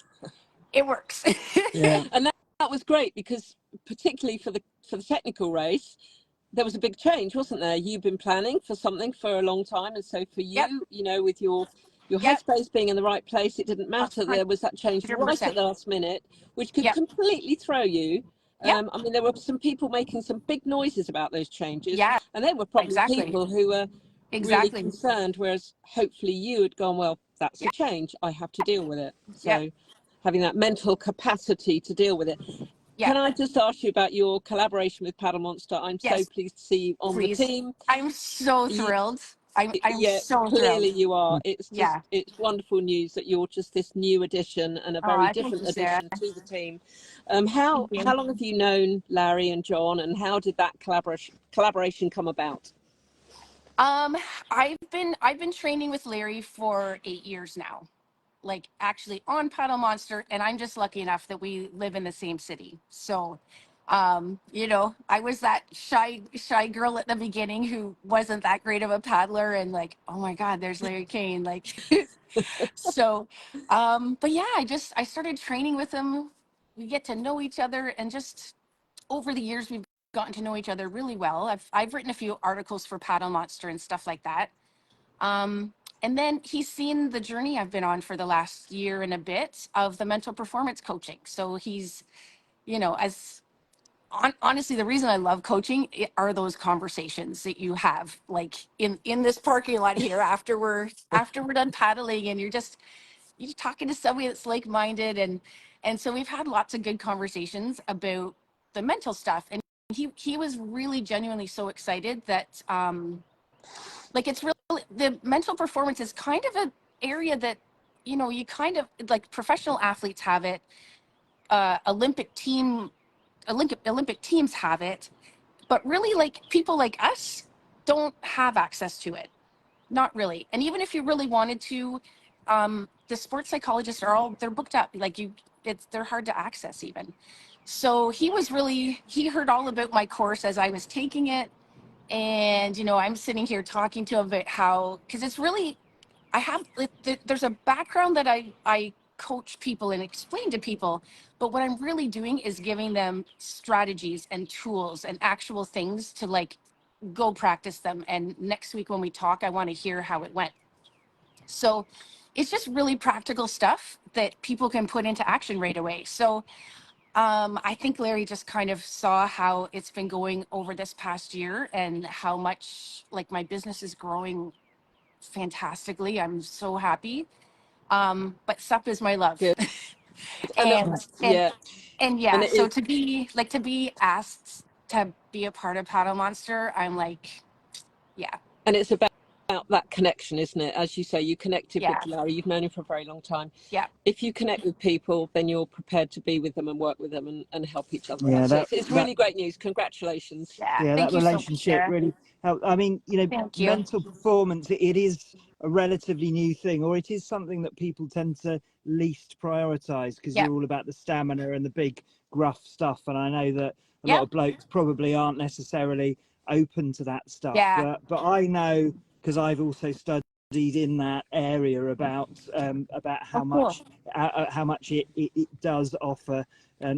it works. Yeah. And that was great, because particularly for the technical race, there was a big change, wasn't there? You've been planning for something for a long time, and so for you, Yep. with your Yep. headspace being in the right place, it didn't matter. There was that change right at 100%. the last minute, which could Yep. completely throw you. Yep. I mean, there were some people making some big noises about those changes, Yeah. and they were probably Exactly. people who were really Exactly. concerned, whereas hopefully you had gone, well, that's a Yep. change, I have to deal with it. So Yep. having that mental capacity to deal with it. Yep. Can I just ask you about your collaboration with Paddle Monster? I'm so Yes. pleased to see you on Please. the team. I'm so thrilled. I'm Yeah, so clearly thrilled. you are. It's just, Yeah. it's wonderful news that you're just this new addition, and a very Thank different you, Sarah. addition to the team. Thank How you. long have you known Larry and John, and how did that collaboration come about? I've been training with Larry for 8 years now, like actually on Paddle Monster, and I'm just lucky enough that we live in the same city. So, I was that shy girl at the beginning who wasn't that great of a paddler, and like, oh my God, there's Larry Kane, like, so, but yeah, I started training with him. We get to know each other, and just over the years, we've gotten to know each other really well. I've written a few articles for Paddle Monster and stuff like that. And then he's seen the journey I've been on for the last year and a bit of the mental performance coaching. So he's, as honestly, the reason I love coaching are those conversations that you have, like in this parking lot here after we're done paddling, and you're talking to somebody that's like-minded, and so we've had lots of good conversations about the mental stuff, and he was really genuinely so excited that like it's really, the mental performance is kind of an area that you kind of like, professional athletes have it, Olympic teams have it, but really, like, people like us don't have access to it. Not really. And even if you really wanted to, the sports psychologists they're booked up. Like, they're hard to access even. So he heard all about my course as I was taking it. And, I'm sitting here talking to him about how, because it's really, there's a background that I coach people and explain to people, but what I'm really doing is giving them strategies and tools and actual things to, like, go practice them. And next week when we talk, I want to hear how it went. So it's just really practical stuff that people can put into action right away. So I think Larry just kind of saw how it's been going over this past year and how much like my business is growing fantastically. I'm so happy. But SUP is my love. Good. and, and Yeah, and yeah, and it so is, to be asked to be a part of Paddle Monster, I'm like, yeah, and it's about that connection, isn't it? As you say, you connected with yeah, Larry. You've known him for a very long time. yeah, If you connect with people, then you're prepared to be with them and work with them and help each other Yeah, out. So it's really great news. Congratulations. yeah. yeah, Thank that you so much, relationship Sarah. really helped. I mean, Thank you. mental performance, it is a relatively new thing, or it is something that people tend to least prioritize because Yep, you're all about the stamina and the big gruff stuff. And I know that a lot yep, of blokes probably aren't necessarily open to that stuff, yeah, but I know because I've also studied in that area about oh cool, how much it does offer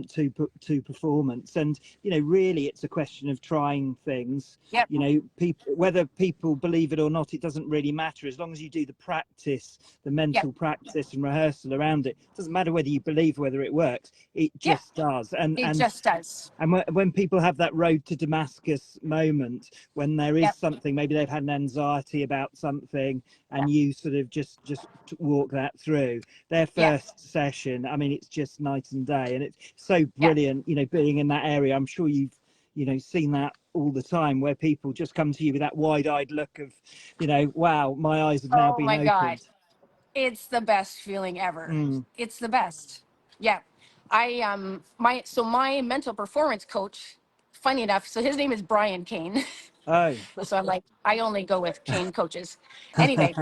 to performance. And really it's a question of trying things. yep, People, whether people believe it or not, it doesn't really matter as long as you do the practice, the yep, mental practice and rehearsal around it. It doesn't matter whether you believe whether it works, it yep, just does. and it and just does. and when people have that road to Damascus moment, when there is Yep, something, maybe they've had an anxiety about something, and yep, you sort of just walk that through their yep, first session. I mean, it's just night and day, and it's so yep. brilliant. Being in that area, I'm sure you've seen that all the time, where people just come to you with that wide-eyed look of, wow, my eyes have now Oh been my God. opened. It's the best feeling ever. Mm. It's the best. Yeah. My mental performance coach, funny enough, so his name is Brian Kane. Oh. So I'm like, I only go with Kane coaches. Anyway,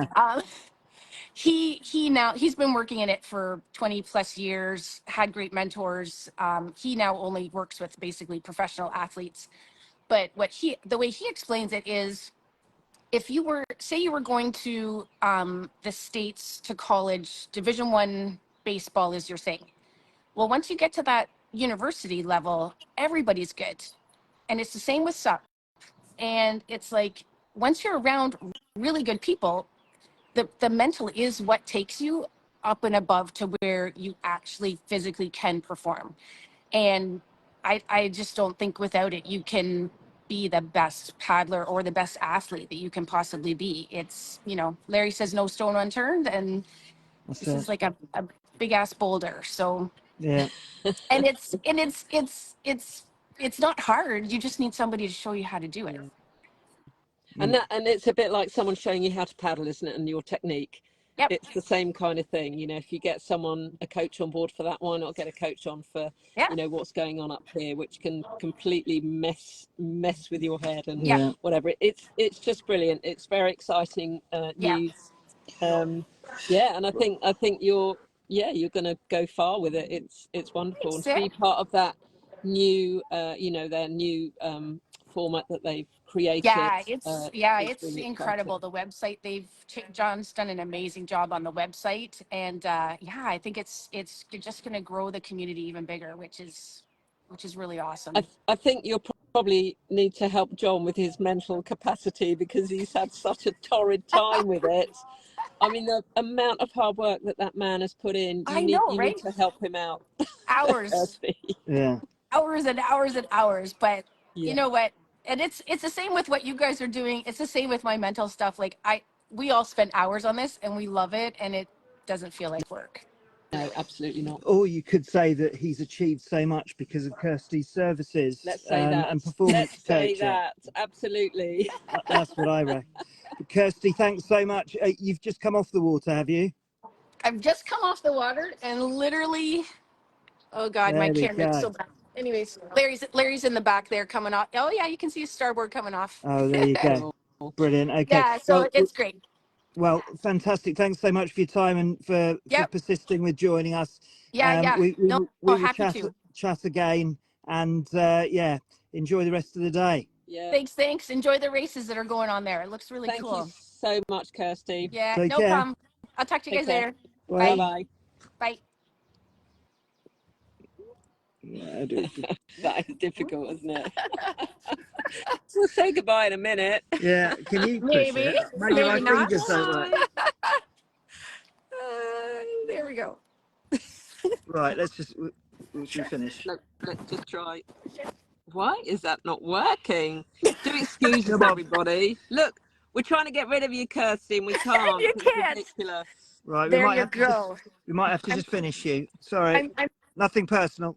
he's been working in it for 20 plus years, had great mentors. He now only works with basically professional athletes. But the way he explains it is, if you were, say you were going to the States to college, Division I baseball is your thing. Well, once you get to that university level, everybody's good. And it's the same with SUP. And it's like, once you're around really good people, the mental is what takes you up and above to where you actually physically can perform. And I just don't think without it, you can be the best paddler or the best athlete that you can possibly be. It's, Larry says no stone unturned, and That's this it. is like a big ass boulder. So, Yeah. and it's not hard. You just need somebody to show you how to do it. And it's a bit like someone showing you how to paddle, isn't it? And your technique. Yep. It's the same kind of thing. If you get a coach on board for that, why not get a coach on for, Yeah. what's going on up here, which can completely mess with your head and Yeah. whatever. It's just brilliant. It's very exciting Yeah. news. And I think you're going to go far with it. It's wonderful. And to be part of that new, their new format that they've created. Yeah, it's really incredible. exciting. The website John's done an amazing job on the website, and I think it's just going to grow the community even bigger, which is really awesome. I think you'll probably need to help John with his mental capacity, because he's had such a torrid time with it. I mean, the amount of hard work that man has put in, you need to help him out. Hours. Yeah. Hours and hours and hours. But you know what? And it's the same with what you guys are doing. It's the same with my mental stuff. Like we all spend hours on this and we love it, and it doesn't feel like work. No, absolutely not. Or you could say that he's achieved so much because of Kirsty's services. Let's say that. And performance Let's say coaching. that. Absolutely. That's what I reckon. Kirsty, thanks so much. You've just come off the water, have you? I've just come off the water and literally, oh God, my camera's so bad. Anyways, Larry's in the back there coming off. Oh yeah, you can see his starboard coming off. Oh, there you go. Brilliant. Okay. Yeah, so it's great. Well, fantastic. Thanks so much for your time and for persisting with joining us. We will chat again, and enjoy the rest of the day. Yeah. Thanks. Enjoy the races that are going on there. It looks really cool. Thank you so much, Kirsty. Yeah, no problem. I'll talk to you guys later. Bye. Bye. Bye. That is difficult, isn't it? We'll say goodbye in a minute. Yeah, can you push Maybe. it? Maybe my not. fingers don't work. go. Right, let's just, should we finish? Let's just try. Why is that not working? Do excuses, Come on. everybody. Look, we're trying to get rid of you, Kirsty, and we can't. You It's can't. ridiculous. Right, There you go. we might have to just finish you. Sorry, I'm nothing personal.